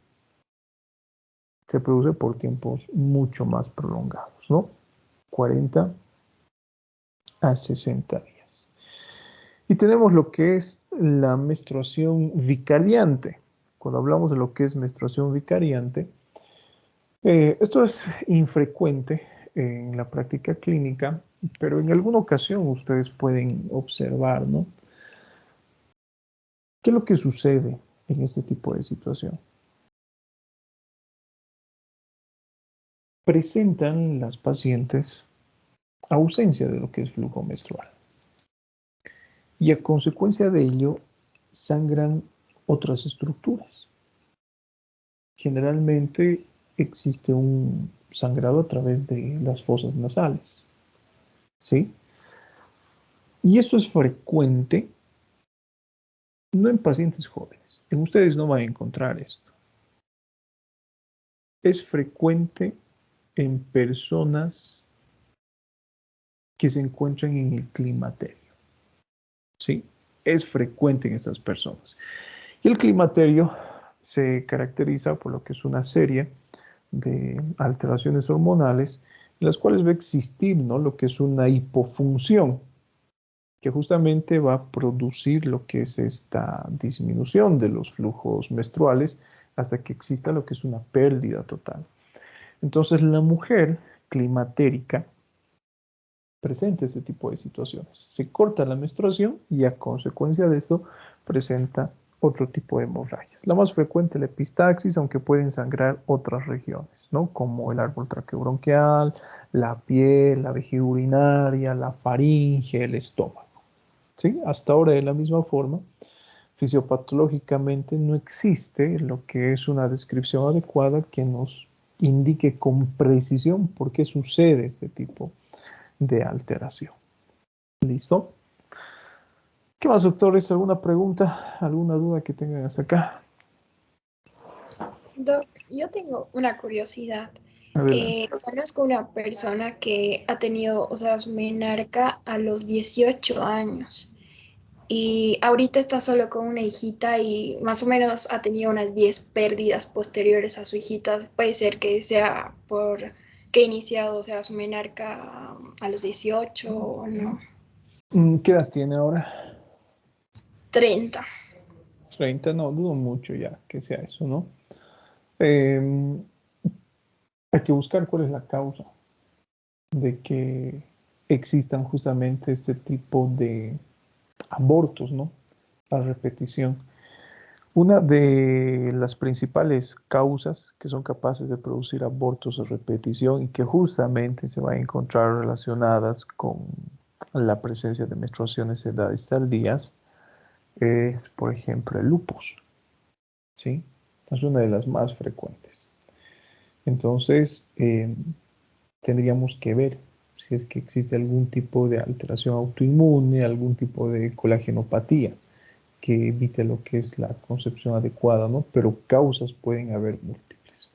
se produce por tiempos mucho más prolongados, ¿no? 40 a 60 días. Y tenemos lo que es la menstruación vicariante. Cuando hablamos de lo que es menstruación vicariante, esto es infrecuente en la práctica clínica, pero en alguna ocasión ustedes pueden observar, ¿no? ¿Qué es lo que sucede en este tipo de situación? Presentan las pacientes ausencia de lo que es flujo menstrual. Y a consecuencia de ello, sangran otras estructuras. Generalmente existe un sangrado a través de las fosas nasales. ¿Sí? Y esto es frecuente, no en pacientes jóvenes. En ustedes no van a encontrar esto. Es frecuente en personas que se encuentran en el climaterio. ¿Sí? Es frecuente en estas personas. Y el climaterio se caracteriza por lo que es una serie de alteraciones hormonales en las cuales va a existir, ¿no?, lo que es una hipofunción, que justamente va a producir lo que es esta disminución de los flujos menstruales hasta que exista lo que es una pérdida total. Entonces la mujer climatérica presenta este tipo de situaciones. Se corta la menstruación y a consecuencia de esto presenta otro tipo de hemorragias. La más frecuente es la epistaxis, aunque pueden sangrar otras regiones, ¿no?, como el árbol traqueobronquial, la piel, la vejiga urinaria, la faringe, el estómago. ¿Sí? Hasta ahora, de la misma forma, fisiopatológicamente no existe lo que es una descripción adecuada que nos indique con precisión por qué sucede este tipo de alteración. ¿Listo? ¿Qué más, doctores? ¿Alguna pregunta? ¿Alguna duda que tengan hasta acá? Doc, yo tengo una curiosidad. Adelante. Conozco una persona que ha tenido, o sea, su menarca a los 18 años y ahorita está solo con una hijita y más o menos ha tenido unas 10 pérdidas posteriores a su hijita. Puede ser que sea por que ha iniciado, o sea, su menarca a los 18 o no. ¿Qué edad tiene ahora? 30. 30, no, dudo mucho ya que sea eso, ¿no? Eh, Hay que buscar cuál es la causa de que existan justamente este tipo de abortos, ¿no? A repetición. Una de las principales causas que son capaces de producir abortos a repetición y que justamente se van a encontrar relacionadas con la presencia de menstruaciones de edades tardías es, por ejemplo, el lupus, ¿sí? Es una de las más frecuentes. Entonces, tendríamos que ver si es que existe algún tipo de alteración autoinmune, algún tipo de colagenopatía que evite lo que es la concepción adecuada, ¿no? Pero causas pueden haber múltiples.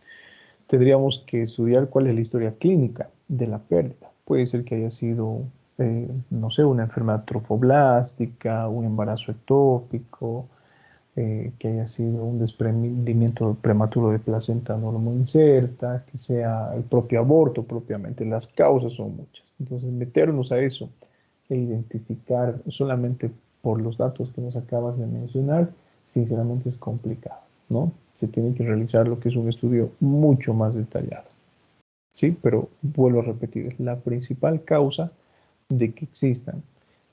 Tendríamos que estudiar cuál es la historia clínica de la pérdida. Puede ser que haya sido, no sé, una enfermedad trofoblástica, un embarazo ectópico, que haya sido un desprendimiento prematuro de placenta normoinserta, que sea el propio aborto propiamente. Las causas son muchas. Entonces, meternos a eso e identificar solamente por los datos que nos acabas de mencionar, sinceramente es complicado, ¿no? Se tiene que realizar lo que es un estudio mucho más detallado. Sí, pero vuelvo a repetir, es la principal causa de que existan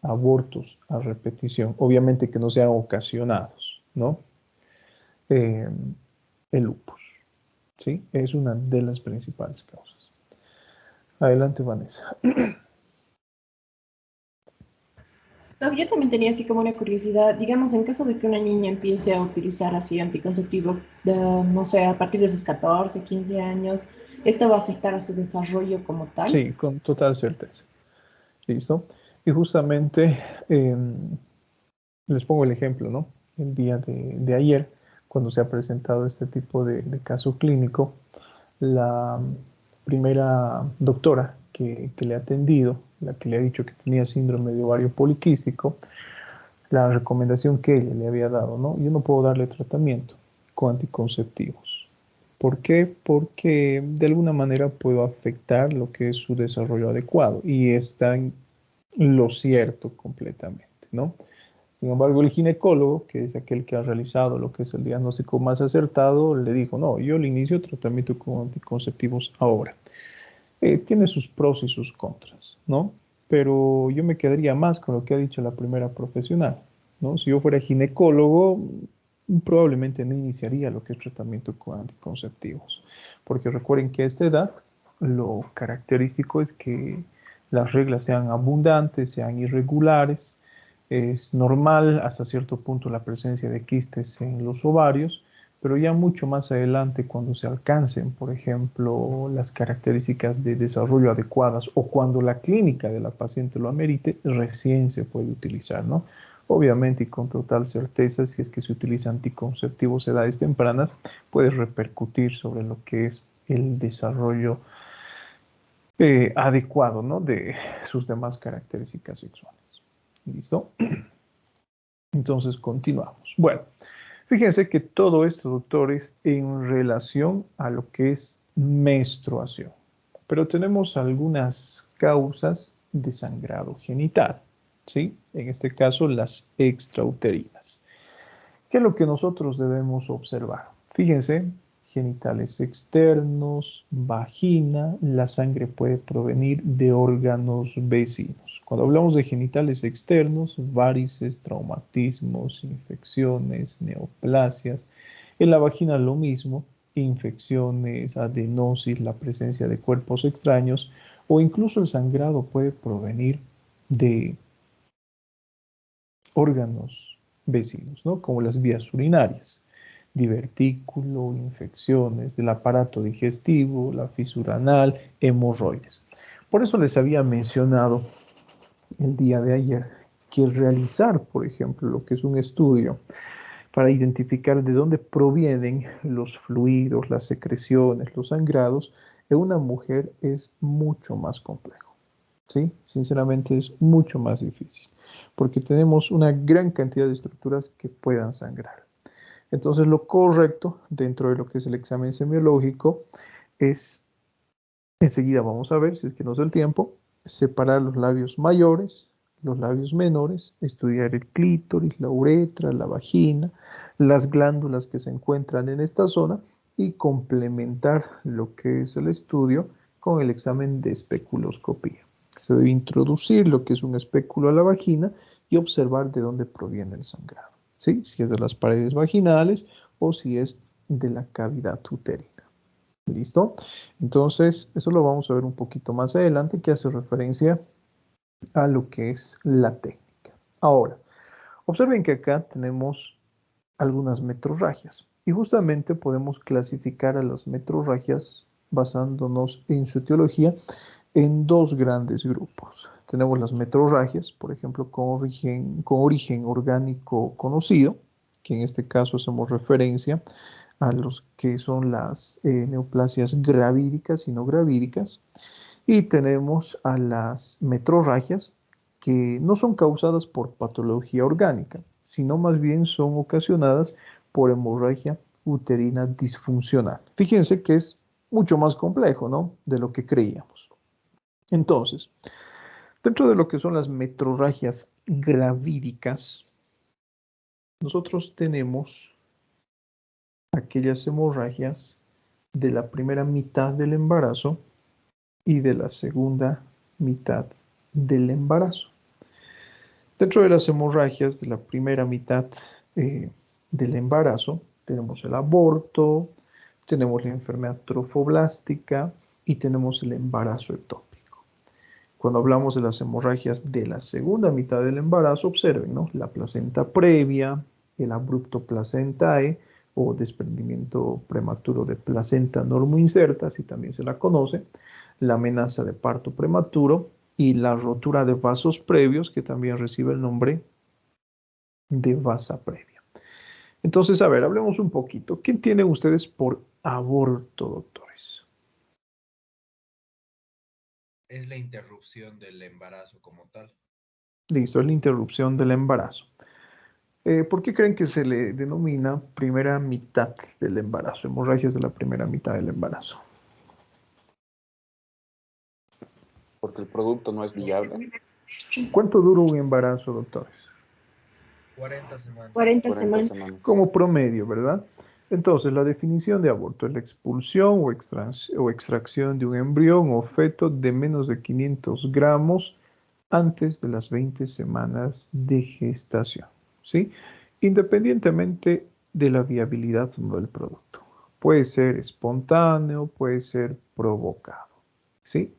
abortos a repetición, obviamente que no sean ocasionados, ¿no? Eh, el lupus, ¿sí? Es una de las principales causas. Adelante, Vanessa. No, yo también tenía así como una curiosidad, digamos, en caso de que una niña empiece a utilizar así anticonceptivo, no sé, a partir de sus 14, 15 años, ¿esto va a afectar a su desarrollo como tal? Sí, con total certeza. ¿Listo? Y justamente les pongo el ejemplo, ¿no? El día de ayer, cuando se ha presentado este tipo de caso clínico, la primera doctora que le ha atendido, la que le ha dicho que tenía síndrome de ovario poliquístico, la recomendación que ella le había dado, ¿no? Yo no puedo darle tratamiento con anticonceptivos. ¿Por qué? Porque de alguna manera puedo afectar lo que es su desarrollo adecuado y está en lo cierto completamente, ¿no? Sin embargo, el ginecólogo, que es aquel que ha realizado lo que es el diagnóstico más acertado, le dijo, no, yo le inicio tratamiento con anticonceptivos ahora. Tiene sus pros y sus contras, ¿no? Pero yo me quedaría más con lo que ha dicho la primera profesional, ¿no? Si yo fuera ginecólogo, probablemente no iniciaría lo que es tratamiento con anticonceptivos, porque recuerden que a esta edad lo característico es que las reglas sean abundantes, sean irregulares, es normal hasta cierto punto la presencia de quistes en los ovarios, pero ya mucho más adelante cuando se alcancen, por ejemplo, las características de desarrollo adecuadas o cuando la clínica de la paciente lo amerite, recién se puede utilizar, ¿no? Obviamente y con total certeza, si es que se utiliza anticonceptivos a edades tempranas, puede repercutir sobre lo que es el desarrollo adecuado, ¿no? De sus demás características sexuales. ¿Listo? Entonces continuamos. Bueno, fíjense que todo esto, doctores, en relación a lo que es menstruación. Pero tenemos algunas causas de sangrado genital, ¿sí? En este caso, las extrauterinas. ¿Qué es lo que nosotros debemos observar? Fíjense, genitales externos, vagina, la sangre puede provenir de órganos vecinos. Cuando hablamos de genitales externos, varices, traumatismos, infecciones, neoplasias. En la vagina lo mismo, infecciones, adenosis, la presencia de cuerpos extraños o incluso el sangrado puede provenir de órganos vecinos, ¿no? Como las vías urinarias, divertículo, infecciones del aparato digestivo, la fisura anal, hemorroides. Por eso les había mencionado el día de ayer que realizar, por ejemplo, lo que es un estudio para identificar de dónde provienen los fluidos, las secreciones, los sangrados, en una mujer es mucho más complejo. ¿Sí? Sinceramente es mucho más difícil, porque tenemos una gran cantidad de estructuras que puedan sangrar. Entonces, lo correcto dentro de lo que es el examen semiológico es Enseguida vamos a ver, si es que nos da el tiempo, separar los labios mayores, los labios menores, estudiar el clítoris, la uretra, la vagina, las glándulas que se encuentran en esta zona y complementar lo que es el estudio con el examen de especuloscopía. Se debe introducir lo que es un espéculo a la vagina y observar de dónde proviene el sangrado, ¿sí? Si es de las paredes vaginales o si es de la cavidad uterina. ¿Listo? Entonces, eso lo vamos a ver un poquito más adelante, que hace referencia a lo que es la técnica. Ahora, observen que acá tenemos algunas metrorragias y justamente podemos clasificar a las metrorragias basándonos en su etiología en dos grandes grupos. Tenemos las metrorragias, por ejemplo, con origen orgánico conocido, que en este caso hacemos referencia a los que son las neoplasias gravídicas y no gravídicas. Y tenemos a las metrorragias, que no son causadas por patología orgánica, sino más bien son ocasionadas por hemorragia uterina disfuncional. Fíjense que es mucho más complejo, ¿no?, de lo que creíamos. Entonces, dentro de lo que son las metrorragias gravídicas, nosotros tenemos aquellas hemorragias de la primera mitad del embarazo y de la segunda mitad del embarazo. Dentro de las hemorragias de la primera mitad del embarazo tenemos el aborto, tenemos la enfermedad trofoblástica y tenemos el embarazo ectópico. Cuando hablamos de las hemorragias de la segunda mitad del embarazo, observen, ¿no?, la placenta previa, el abrupto placentae o desprendimiento prematuro de placenta normoinserta, así también se la conoce, la amenaza de parto prematuro y la rotura de vasos previos, que también recibe el nombre de vasa previa. Entonces, a ver, hablemos un poquito. ¿Qué entienden ustedes por aborto, doctores? Es la interrupción del embarazo como tal. Listo, es la interrupción del embarazo. ¿Por qué creen que se le denomina primera mitad del embarazo, hemorragias de la primera mitad del embarazo? Porque el producto no es viable. ¿Cuánto dura un embarazo, doctores? 40 semanas. 40 40 semanas. semanas. Como promedio, ¿verdad? Entonces, la definición de aborto es la expulsión o extracción de un embrión o feto de menos de 500 gramos antes de las 20 semanas de gestación, ¿sí? Independientemente de la viabilidad o no del producto. Puede ser espontáneo, puede ser provocado, ¿sí?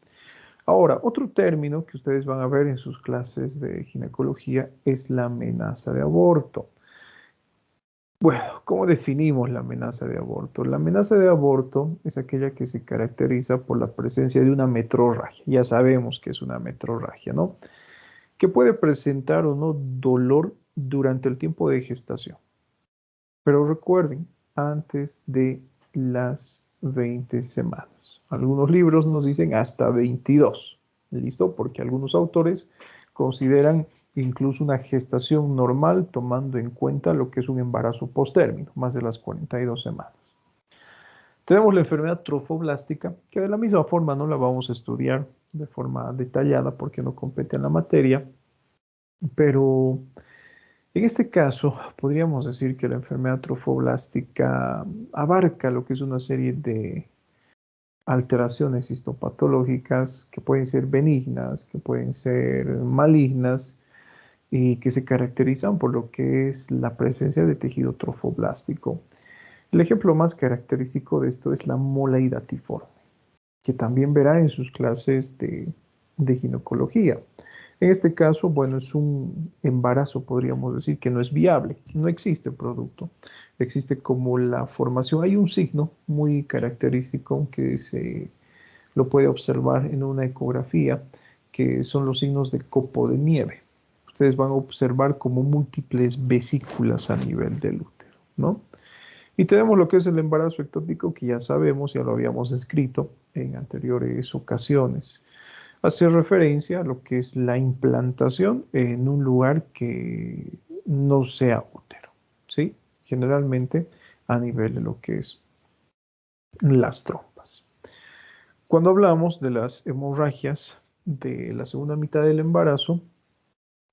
Ahora, otro término que ustedes van a ver en sus clases de ginecología es la amenaza de aborto. Bueno, ¿cómo definimos la amenaza de aborto? La amenaza de aborto es aquella que se caracteriza por la presencia de una metrorragia. Ya sabemos que es una metrorragia, ¿no?, que puede presentar o no dolor durante el tiempo de gestación. Pero recuerden, antes de las 20 semanas. Algunos libros nos dicen hasta 22. ¿Listo? Porque algunos autores consideran incluso una gestación normal tomando en cuenta lo que es un embarazo postérmino, más de las 42 semanas. Tenemos la enfermedad trofoblástica, que de la misma forma no la vamos a estudiar de forma detallada porque no compete en la materia, pero en este caso podríamos decir que la enfermedad trofoblástica abarca lo que es una serie de alteraciones histopatológicas que pueden ser benignas, que pueden ser malignas y que se caracterizan por lo que es la presencia de tejido trofoblástico. El ejemplo más característico de esto es la mola hidatiforme, que también verá en sus clases de ginecología. En este caso, bueno, es un embarazo, podríamos decir, que no es viable, no existe producto. Existe como la formación, hay un signo muy característico que se lo puede observar en una ecografía, que son los signos de copo de nieve. Ustedes van a observar como múltiples vesículas a nivel del útero, ¿no? Y tenemos lo que es el embarazo ectópico, que ya sabemos, ya lo habíamos escrito en anteriores ocasiones. Hace referencia a lo que es la implantación en un lugar que no sea útero, ¿sí? Generalmente a nivel de lo que es las trompas. Cuando hablamos de las hemorragias de la segunda mitad del embarazo,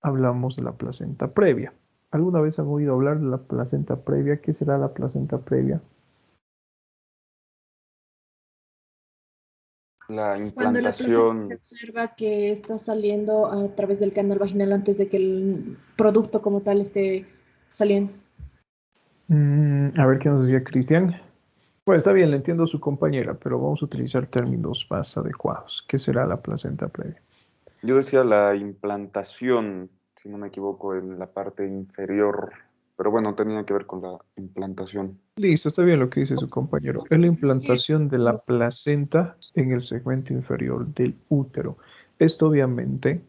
hablamos de la placenta previa. ¿Alguna vez han oído hablar de la placenta previa? ¿Qué será la placenta previa? La Cuando la placenta se implantación, observa que está saliendo a través del canal vaginal antes de que el producto como tal esté saliendo. A ver qué nos decía Cristian. Bueno, está bien, le entiendo a su compañera, pero vamos a utilizar términos más adecuados. ¿Qué será la placenta previa? yo decía la implantación, si no me equivoco, en la parte inferior, pero bueno, tenía que ver con la implantación. Listo, está bien lo que dice su compañero. Es la implantación de la placenta en el segmento inferior del útero. Esto obviamente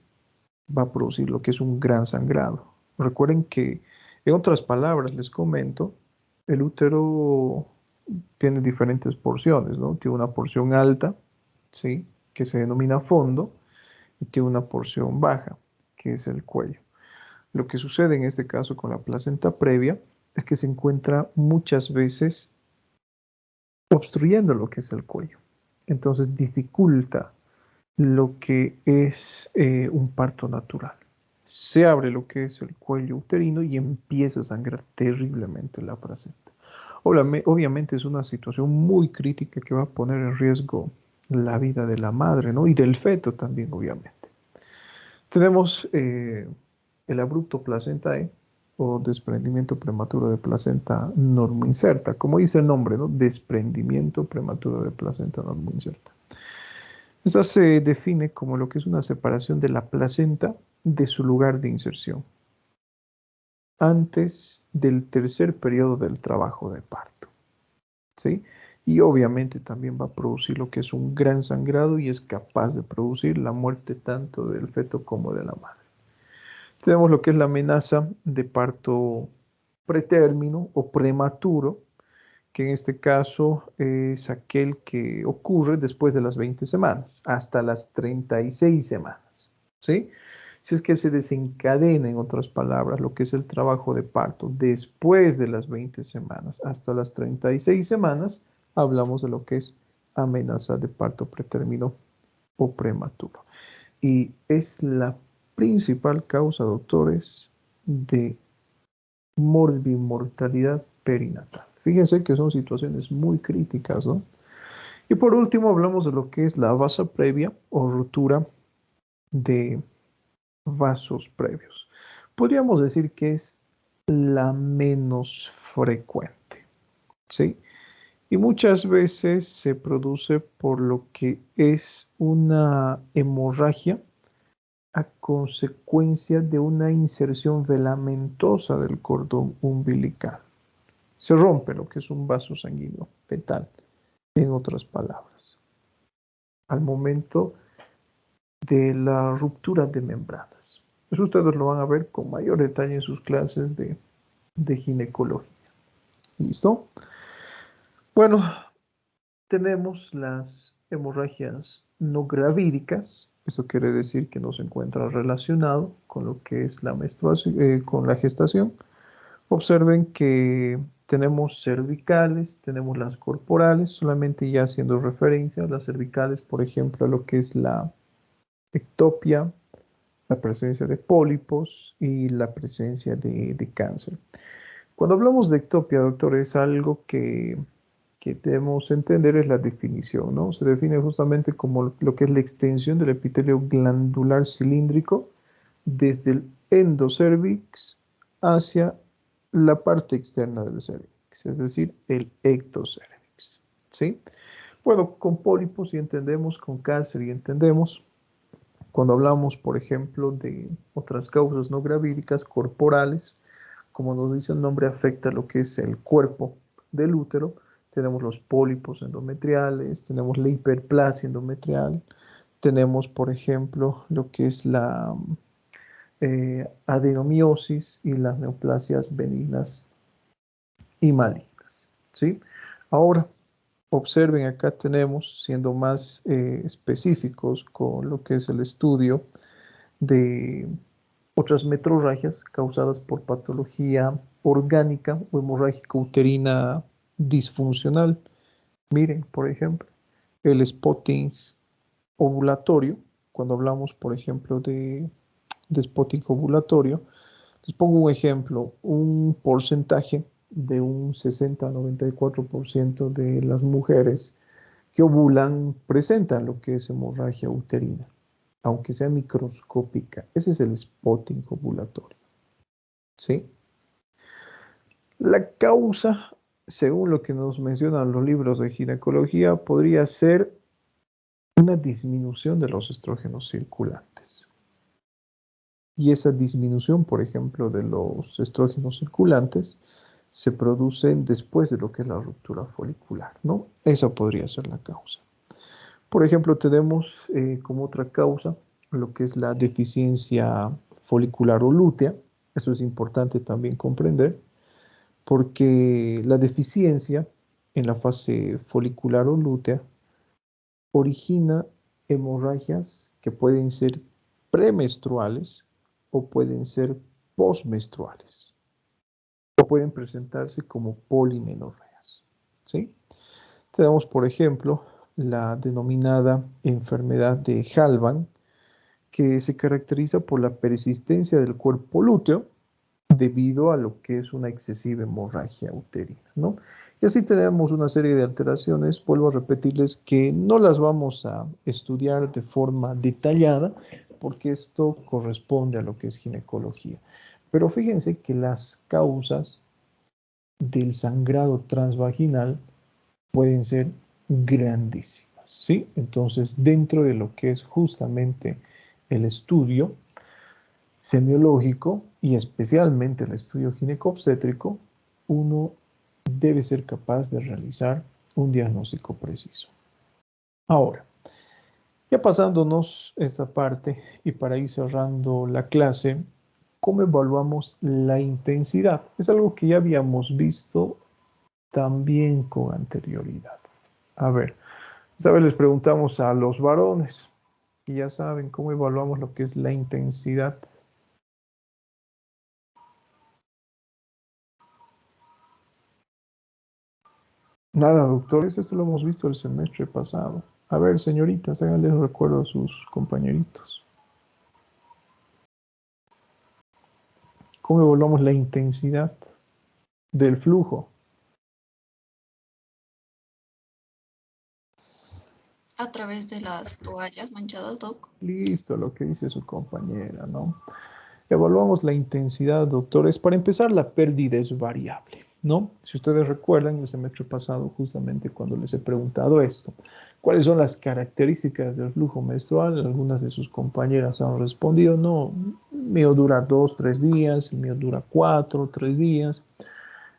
va a producir lo que es un gran sangrado. Recuerden que, en otras palabras, les comento, el útero tiene diferentes porciones, ¿no? Tiene una porción alta, ¿sí? Que se denomina fondo, y tiene una porción baja, que es el cuello. Lo que sucede en este caso con la placenta previa es que se encuentra muchas veces obstruyendo lo que es el cuello. Entonces dificulta lo que es un parto natural. Se abre lo que es el cuello uterino y empieza a sangrar terriblemente la placenta. Obviamente es una situación muy crítica que va a poner en riesgo la vida de la madre, ¿no? Y del feto también, obviamente. Tenemos el abrupto placentae o desprendimiento prematuro de placenta normoinserta. Como dice el nombre, ¿no? Desprendimiento prematuro de placenta normoinserta. Esta se define como lo que es una separación de la placenta de su lugar de inserción antes del tercer periodo del trabajo de parto, ¿sí? Y obviamente también va a producir lo que es un gran sangrado y es capaz de producir la muerte tanto del feto como de la madre. Tenemos lo que es la amenaza de parto pretérmino o prematuro, que en este caso es aquel que ocurre después de las 20 semanas, hasta las 36 semanas, ¿sí? Si es que se desencadena, en otras palabras, lo que es el trabajo de parto después de las 20 semanas hasta las 36 semanas, hablamos de lo que es amenaza de parto pretérmino o prematuro. Y es la principal causa, doctores, de morbimortalidad perinatal. Fíjense que son situaciones muy críticas, ¿no? Y por último hablamos de lo que es la vasa previa o rotura de vasos previos. Podríamos decir que es la menos frecuente, ¿sí? Y muchas veces se produce por lo que es una hemorragia a consecuencia de una inserción velamentosa del cordón umbilical. Se rompe lo que es un vaso sanguíneo fetal, en otras palabras, al momento de la ruptura de membranas. Eso ustedes lo van a ver con mayor detalle en sus clases de ginecología. ¿Listo? Bueno, tenemos las hemorragias no gravídicas. Eso quiere decir que no se encuentra relacionado con lo que es la menstruación, con la gestación. Observen que tenemos cervicales, tenemos las corporales, solamente ya haciendo referencia a las cervicales, por ejemplo, a lo que es la ectopia, la presencia de pólipos y la presencia de cáncer. Cuando hablamos de ectopia, doctor, es algo que debemos entender, es la definición, ¿no? Se define justamente como lo que es la extensión del epitelio glandular cilíndrico desde el endocervix hacia la parte externa del cervix, es decir, el ectocervix, ¿sí? Bueno, con pólipos y entendemos, con cáncer y entendemos. Cuando hablamos, por ejemplo, de otras causas no gravídicas corporales, como nos dice el nombre, afecta lo que es el cuerpo del útero. Tenemos los pólipos endometriales, tenemos la hiperplasia endometrial, tenemos, por ejemplo, lo que es la adenomiosis y las neoplasias benignas y malignas, ¿sí? Ahora, observen, acá tenemos, siendo más específicos con lo que es el estudio de otras metrorragias causadas por patología orgánica o hemorrágica uterina disfuncional. Miren, por ejemplo, el spotting ovulatorio. Cuando hablamos, por ejemplo, de spotting ovulatorio, les pongo un ejemplo, un porcentaje de un 60-94% de las mujeres que ovulan presentan lo que es hemorragia uterina, aunque sea microscópica. Ese es el spotting ovulatorio. ¿Sí? La causa, según lo que nos mencionan los libros de ginecología, podría ser una disminución de los estrógenos circulantes. Y esa disminución, por ejemplo, de los estrógenos circulantes se produce después de lo que es la ruptura folicular, ¿no? Esa podría ser la causa. Por ejemplo, tenemos como otra causa lo que es la deficiencia folicular o lútea. Eso es importante también comprender, porque la deficiencia en la fase folicular o lútea origina hemorragias que pueden ser premenstruales o pueden ser postmenstruales o pueden presentarse como polimenorreas, ¿sí? Tenemos, por ejemplo, la denominada enfermedad de Halban, que se caracteriza por la persistencia del cuerpo lúteo debido a lo que es una excesiva hemorragia uterina, ¿no? Y así tenemos una serie de alteraciones, vuelvo a repetirles que no las vamos a estudiar de forma detallada, porque esto corresponde a lo que es ginecología. Pero fíjense que las causas del sangrado transvaginal pueden ser grandísimas, ¿sí? Entonces, dentro de lo que es justamente el estudio semiológico y especialmente el estudio ginecobstétrico, uno debe ser capaz de realizar un diagnóstico preciso. Ahora, ya pasándonos esta parte y para ir cerrando la clase, ¿cómo evaluamos la intensidad? Es algo que ya habíamos visto también con anterioridad. A ver, esta vez les preguntamos a los varones y ya saben cómo evaluamos lo que es la intensidad. Nada, doctores, esto lo hemos visto el semestre pasado. A ver, señoritas, háganle un recuerdo a sus compañeritos. ¿Cómo evaluamos la intensidad del flujo? A través de las toallas manchadas, Doc. Listo, lo que dice su compañera, ¿no? Evaluamos la intensidad, doctores. Para empezar, la pérdida es variable, ¿no? Si ustedes recuerdan, el semestre pasado, justamente cuando les he preguntado esto, ¿cuáles son las características del flujo menstrual? Algunas de sus compañeras han respondido, no, el mío dura 2-3 días, el mío dura 4-3 días,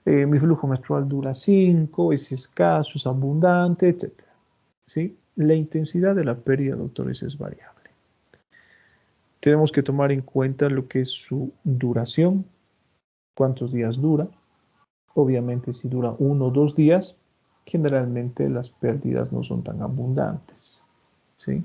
mi flujo menstrual dura 5, es escaso, es abundante, etc. ¿Sí? La intensidad de la pérdida, doctores, es variable. Tenemos que tomar en cuenta lo que es su duración, cuántos días dura. Obviamente, si dura 1 o 2 días, generalmente las pérdidas no son tan abundantes, ¿sí?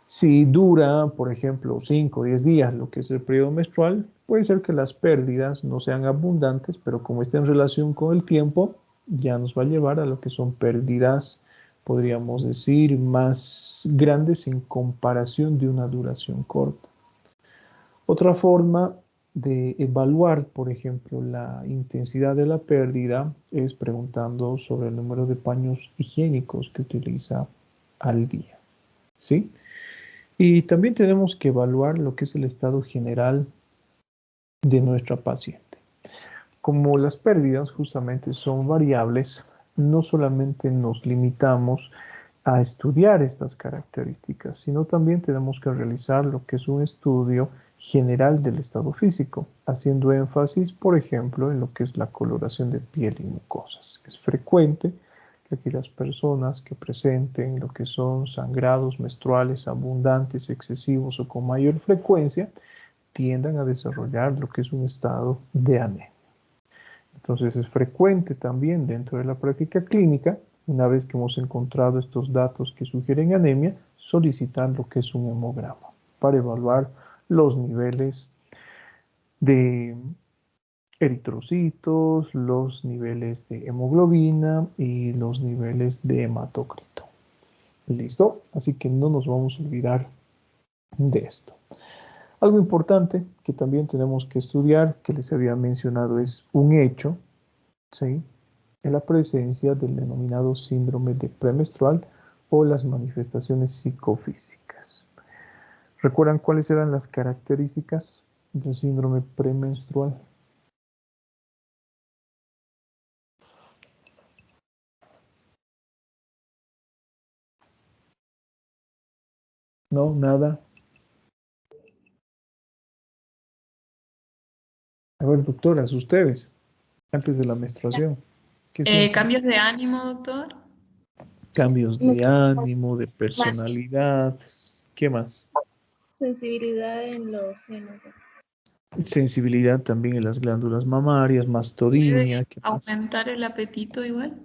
Si dura, por ejemplo, 5 o 10 días, lo que es el periodo menstrual, puede ser que las pérdidas no sean abundantes, pero como está en relación con el tiempo, ya nos va a llevar a lo que son pérdidas, podríamos decir, más grandes en comparación de una duración corta. Otra forma de evaluar, por ejemplo, la intensidad de la pérdida es preguntando sobre el número de paños higiénicos que utiliza al día, ¿sí? Y también tenemos que evaluar lo que es el estado general de nuestra paciente. Como las pérdidas justamente son variables, no solamente nos limitamos a estudiar estas características, sino también tenemos que realizar lo que es un estudio general del estado físico, haciendo énfasis, por ejemplo, en lo que es la coloración de piel y mucosas. Es frecuente que aquellas personas que presenten lo que son sangrados menstruales abundantes, excesivos o con mayor frecuencia, tiendan a desarrollar lo que es un estado de anemia. Entonces es frecuente también dentro de la práctica clínica, una vez que hemos encontrado estos datos que sugieren anemia, solicitar lo que es un hemograma para evaluar los niveles de eritrocitos, los niveles de hemoglobina y los niveles de hematócrito. ¿Listo? Así que no nos vamos a olvidar de esto. Algo importante que también tenemos que estudiar, que les había mencionado, es un hecho, ¿sí? En la presencia del denominado síndrome de premenstrual o las manifestaciones psicofísicas. ¿Recuerdan cuáles eran las características del síndrome premenstrual? No, nada. A ver, doctoras, ustedes, antes de la menstruación, ¿qué sienten? ¿Cambios de ánimo, doctor? Cambios de ánimo, de Más personalidad, ¿qué más? Sensibilidad en los senos. Sensibilidad también en las glándulas mamarias, mastodinia, ¿Puede ¿qué más? aumentar el apetito igual?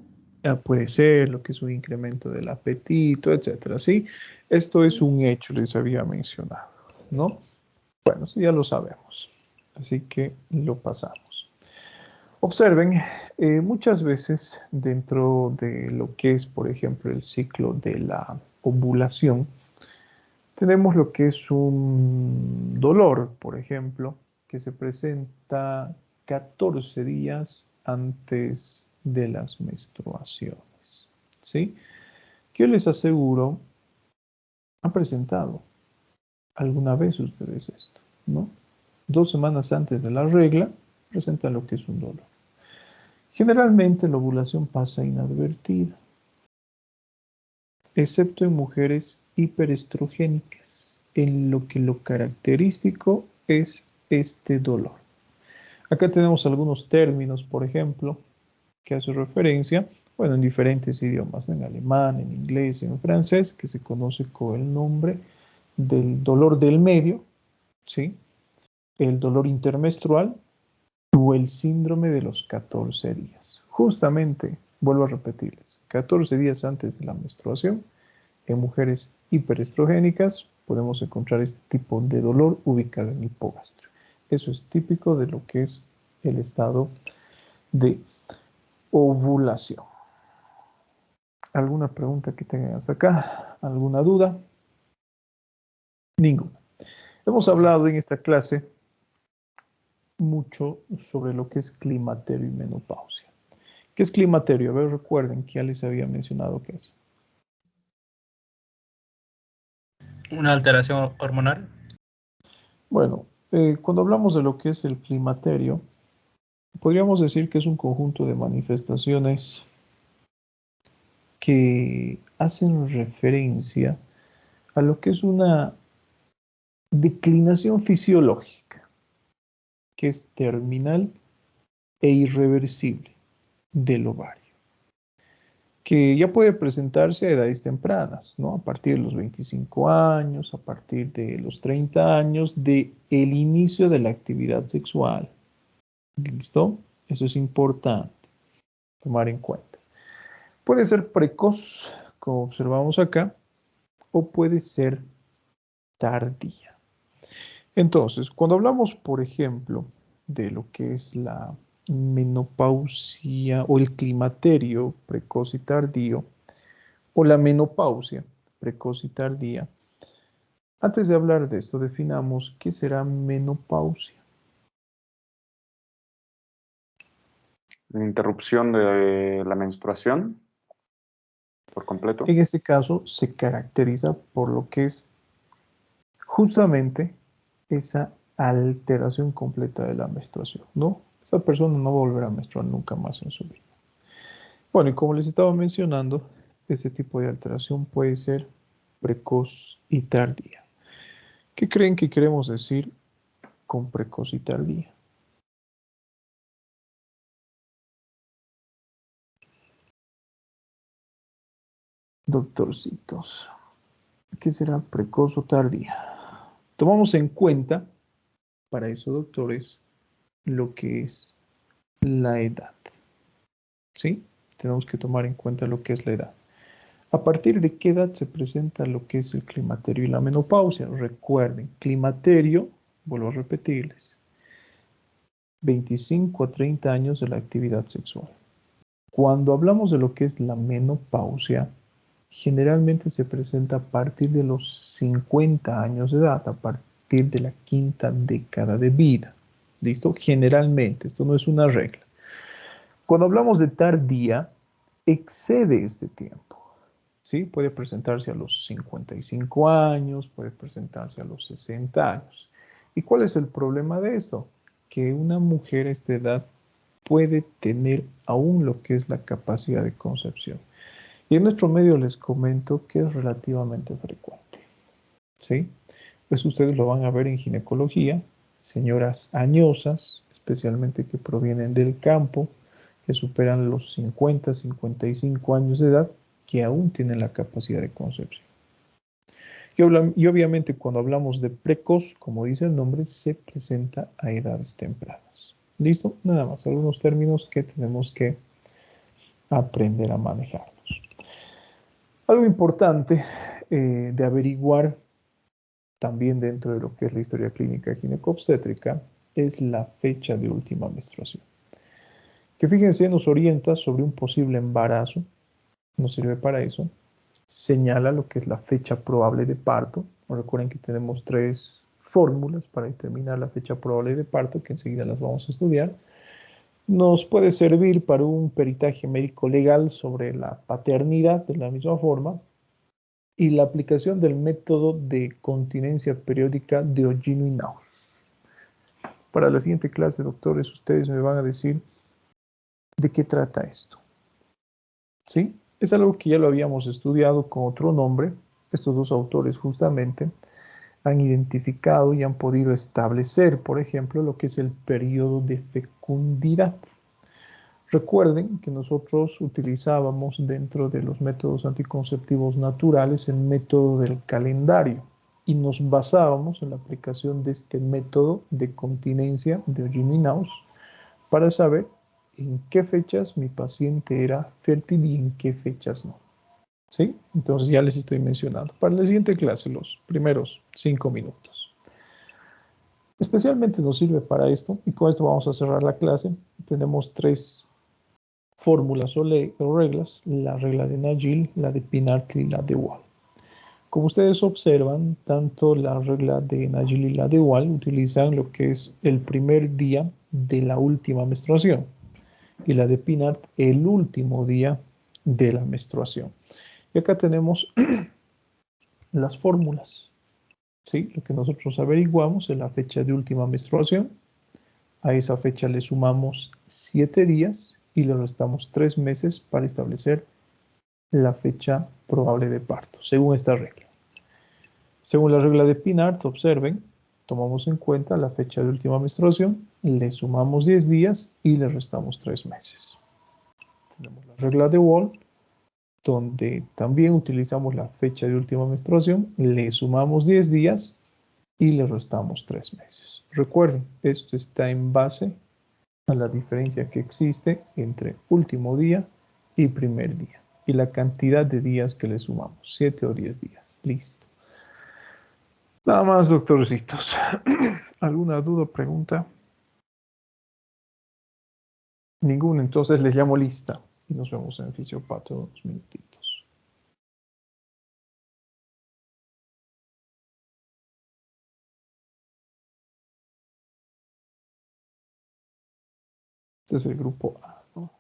Puede ser lo que es un incremento del apetito, etcétera, ¿sí? Esto es un hecho, les había mencionado, ¿no? Bueno, eso ya lo sabemos, así que lo pasamos. Observen, muchas veces dentro de lo que es, por ejemplo, el ciclo de la ovulación, tenemos lo que es un dolor, por ejemplo, que se presenta 14 días antes de las menstruaciones, ¿sí? Que yo les aseguro, han presentado alguna vez ustedes esto, ¿no? 2 semanas antes de la regla, presentan lo que es un dolor. Generalmente la ovulación pasa inadvertida, excepto en mujeres hiperestrogénicas, en lo que lo característico es este dolor. Acá tenemos algunos términos, por ejemplo, que hace referencia, bueno, en diferentes idiomas, en alemán, en inglés, en francés, que se conoce con el nombre del dolor del medio, ¿sí? El dolor intermenstrual o el síndrome de los 14 días. Justamente, vuelvo a repetirles, 14 días antes de la menstruación, en mujeres hiperestrogénicas podemos encontrar este tipo de dolor ubicado en el hipogastrio. Eso es típico de lo que es el estado de ovulación. ¿Alguna pregunta que tengan hasta acá? ¿Alguna duda? Ninguna. Hemos hablado en esta clase mucho sobre lo que es climaterio y menopausia. ¿Qué es climaterio? A ver, recuerden que ya les había mencionado qué es. Una alteración hormonal. Bueno, cuando hablamos de lo que es el climaterio, podríamos decir que es un conjunto de manifestaciones que hacen referencia a lo que es una declinación fisiológica, que es terminal e irreversible del ovario, que ya puede presentarse a edades tempranas, ¿no? A partir de los 25 años, a partir de los 30 años, de el inicio de la actividad sexual. ¿Listo? Eso es importante tomar en cuenta. Puede ser precoz, como observamos acá, o puede ser tardía. Entonces, cuando hablamos, por ejemplo, de lo que es la menopausia o el climaterio precoz y tardío, o la menopausia precoz y tardía, antes de hablar de esto, definamos qué será menopausia. La interrupción de la menstruación por completo. En este caso, se caracteriza por lo que es justamente esa alteración completa de la menstruación, ¿no? Esta persona no va a volver a menstruar nunca más en su vida. Bueno, y como les estaba mencionando, este tipo de alteración puede ser precoz y tardía. ¿Qué creen que queremos decir con precoz y tardía? Doctorcitos, ¿qué será precoz o tardía? Tomamos en cuenta, para eso, doctores, lo que es la edad. ¿Sí? Tenemos que tomar en cuenta lo que es la edad. ¿A partir de qué edad se presenta lo que es el climaterio y la menopausia? Recuerden, climaterio, vuelvo a repetirles, 25 a 30 años de la actividad sexual. Cuando hablamos de lo que es la menopausia, generalmente se presenta a partir de los 50 años de edad, a partir de la quinta década de vida. ¿Listo? Generalmente, esto no es una regla. Cuando hablamos de tardía, excede este tiempo. ¿Sí? Puede presentarse a los 55 años, puede presentarse a los 60 años. ¿Y cuál es el problema de esto? Que una mujer a esta edad puede tener aún lo que es la capacidad de concepción. Y en nuestro medio les comento que es relativamente frecuente. ¿Sí? Pues ustedes lo van a ver en ginecología, señoras añosas, especialmente que provienen del campo, que superan los 50, 55 años de edad, que aún tienen la capacidad de concepción. Y obviamente cuando hablamos de precoz, como dice el nombre, se presenta a edades tempranas. ¿Listo? Nada más, algunos términos que tenemos que aprender a manejarlos. Algo importante de averiguar también dentro de lo que es la historia clínica ginecobstétrica es la fecha de última menstruación. Que fíjense, nos orienta sobre un posible embarazo, nos sirve para eso, señala lo que es la fecha probable de parto. Recuerden que tenemos 3 fórmulas para determinar la fecha probable de parto, que enseguida las vamos a estudiar. Nos puede servir para un peritaje médico legal sobre la paternidad de la misma forma y la aplicación del método de continencia periódica de Ogino y Naus. Para la siguiente clase, doctores, ustedes me van a decir de qué trata esto. ¿Sí? Es algo que ya lo habíamos estudiado con otro nombre. Estos 2 autores justamente han identificado y han podido establecer, por ejemplo, lo que es el periodo de fecundidad. Recuerden que nosotros utilizábamos dentro de los métodos anticonceptivos naturales el método del calendario y nos basábamos en la aplicación de este método de continencia de Ogino y Naus para saber en qué fechas mi paciente era fértil y en qué fechas no. ¿Sí? Entonces ya les estoy mencionando. Para la siguiente clase, los primeros 5 minutos. Especialmente nos sirve para esto, y con esto vamos a cerrar la clase. Tenemos 3 fórmulas o reglas, la regla de Nagil, la de Pinart y la de Wall. Como ustedes observan, tanto la regla de Nagil y la de Wall utilizan lo que es el primer día de la última menstruación y la de Pinart el último día de la menstruación. Y acá tenemos las fórmulas. ¿Sí? Lo que nosotros averiguamos es la fecha de última menstruación. A esa fecha le sumamos 7 días y le restamos 3 meses para establecer la fecha probable de parto, según esta regla. Según la regla de Pinart, observen, tomamos en cuenta la fecha de última menstruación, le sumamos 10 días y le restamos 3 meses. Tenemos la regla de Wall, donde también utilizamos la fecha de última menstruación, le sumamos 10 días y le restamos 3 meses. Recuerden, esto está en base a la diferencia que existe entre último día y primer día y la cantidad de días que le sumamos, 7 o 10 días. Listo. Nada más, doctorcitos. ¿Alguna duda o pregunta? Ninguna, entonces les llamo lista y nos vemos en el fisiopato en unos minutitos. Este es el grupo A, ¿no?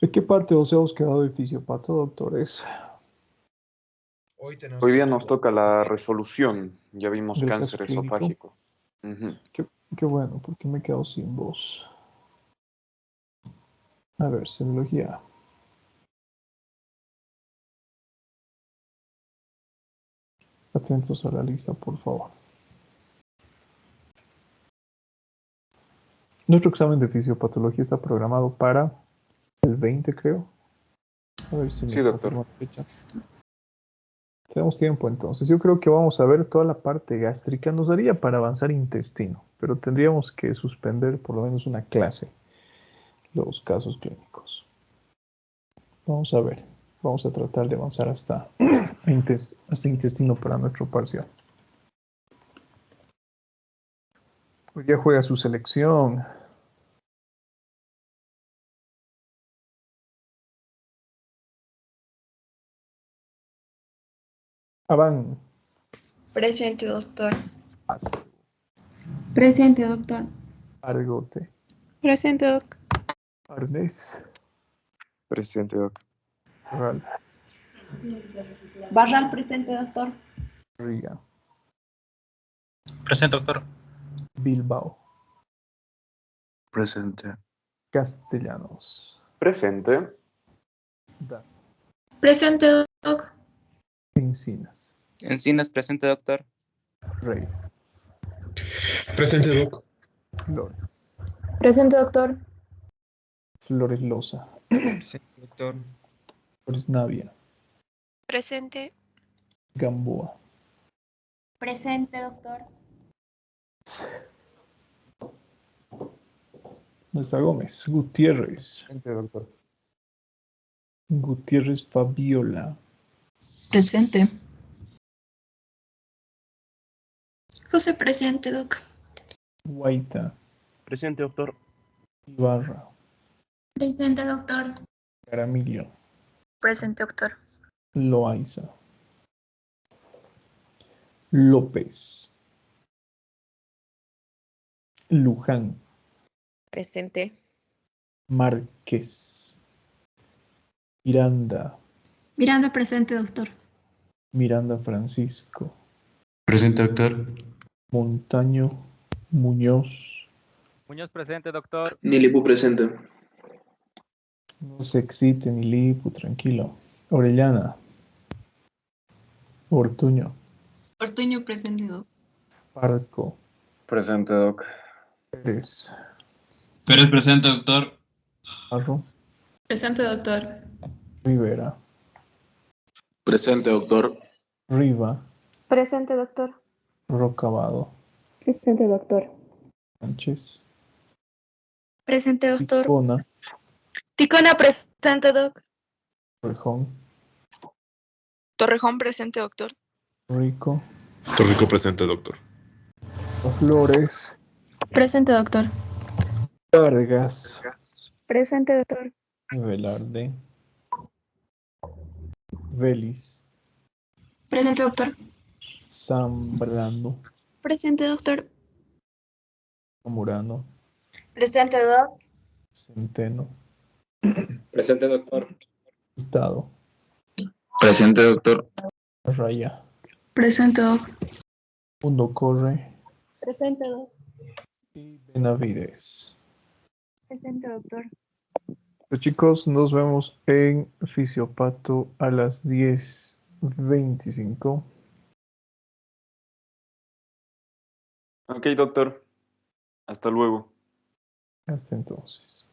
¿De qué parte os hemos quedado del fisiopato, doctores? Hoy día nos toca la resolución. Ya vimos Del cáncer caso clínico. esofágico. Ujú. Qué bueno, porque me he quedado sin voz. A ver, semiología. Atentos a la lista, por favor. Nuestro examen de fisiopatología está programado para el 20, creo. A ver si me Sí, doctor. confirma la fecha. Tenemos tiempo entonces. Yo creo que vamos a ver toda la parte gástrica. Nos daría para avanzar intestino, pero tendríamos que suspender por lo menos una clase los casos clínicos. Vamos a ver. Vamos a tratar de avanzar hasta intestino para nuestro parcial. Hoy día juega su selección. Avan. Presente, doctor. As. Presente, doctor. Argote. Presente, doc. Arnés. Presente, doc. Ral. Barral, presente, doctor. Riga. Presente, doctor. Bilbao. Presente. Castellanos. Presente. Das. Presente, doc. Encinas. Encinas, presente, doctor. Rey. Presente, doc. Flores. Presente, doctor. Flores Loza. Presente, doctor. Flores Navia. Presente. Gamboa. Presente, doctor. ¿Dónde está Gómez? Gutiérrez. Presente, doctor. Gutiérrez Fabiola. Presente. José presente, doc. Guaita. Presente, doctor. Ibarra. Presente, doctor. Caramillo. Presente, doctor. Loaiza. López. Luján. Presente. Márquez. Miranda. Miranda presente, doctor. Miranda Francisco. Presente, doctor. Montaño. Muñoz. Muñoz presente, doctor. Nilipu presente. No se excite ni Lipu, tranquilo. Orellana. Ortuño. Ortuño presente, doc. Parco. Presente, doc. Pérez. Pérez presente, doctor. Arro. Presente, doctor. Rivera. Presente, doctor. Riva. Presente, doctor. Rocabado. Presente, doctor. Sánchez. Presente, doctor. Ticona. Ticona, presente, doc. Torrejón. Torrejón, presente, doctor. Rico. Torrico presente, doctor. Flores. Presente, doctor. Vargas. Presente, doctor. Velarde. Vélez. Presente, doctor. Zambrano. Presente, doctor. Zamorano. Presente, doc. Centeno. Presente, doctor. Hurtado. Presente, doctor. Raya. Presente, doc. Mundo Corre. Presente, doc. Y Benavides. Presente, doctor. Pues chicos, nos vemos en Fisiopato a las 10:25. Ok, doctor. Hasta luego. Hasta entonces.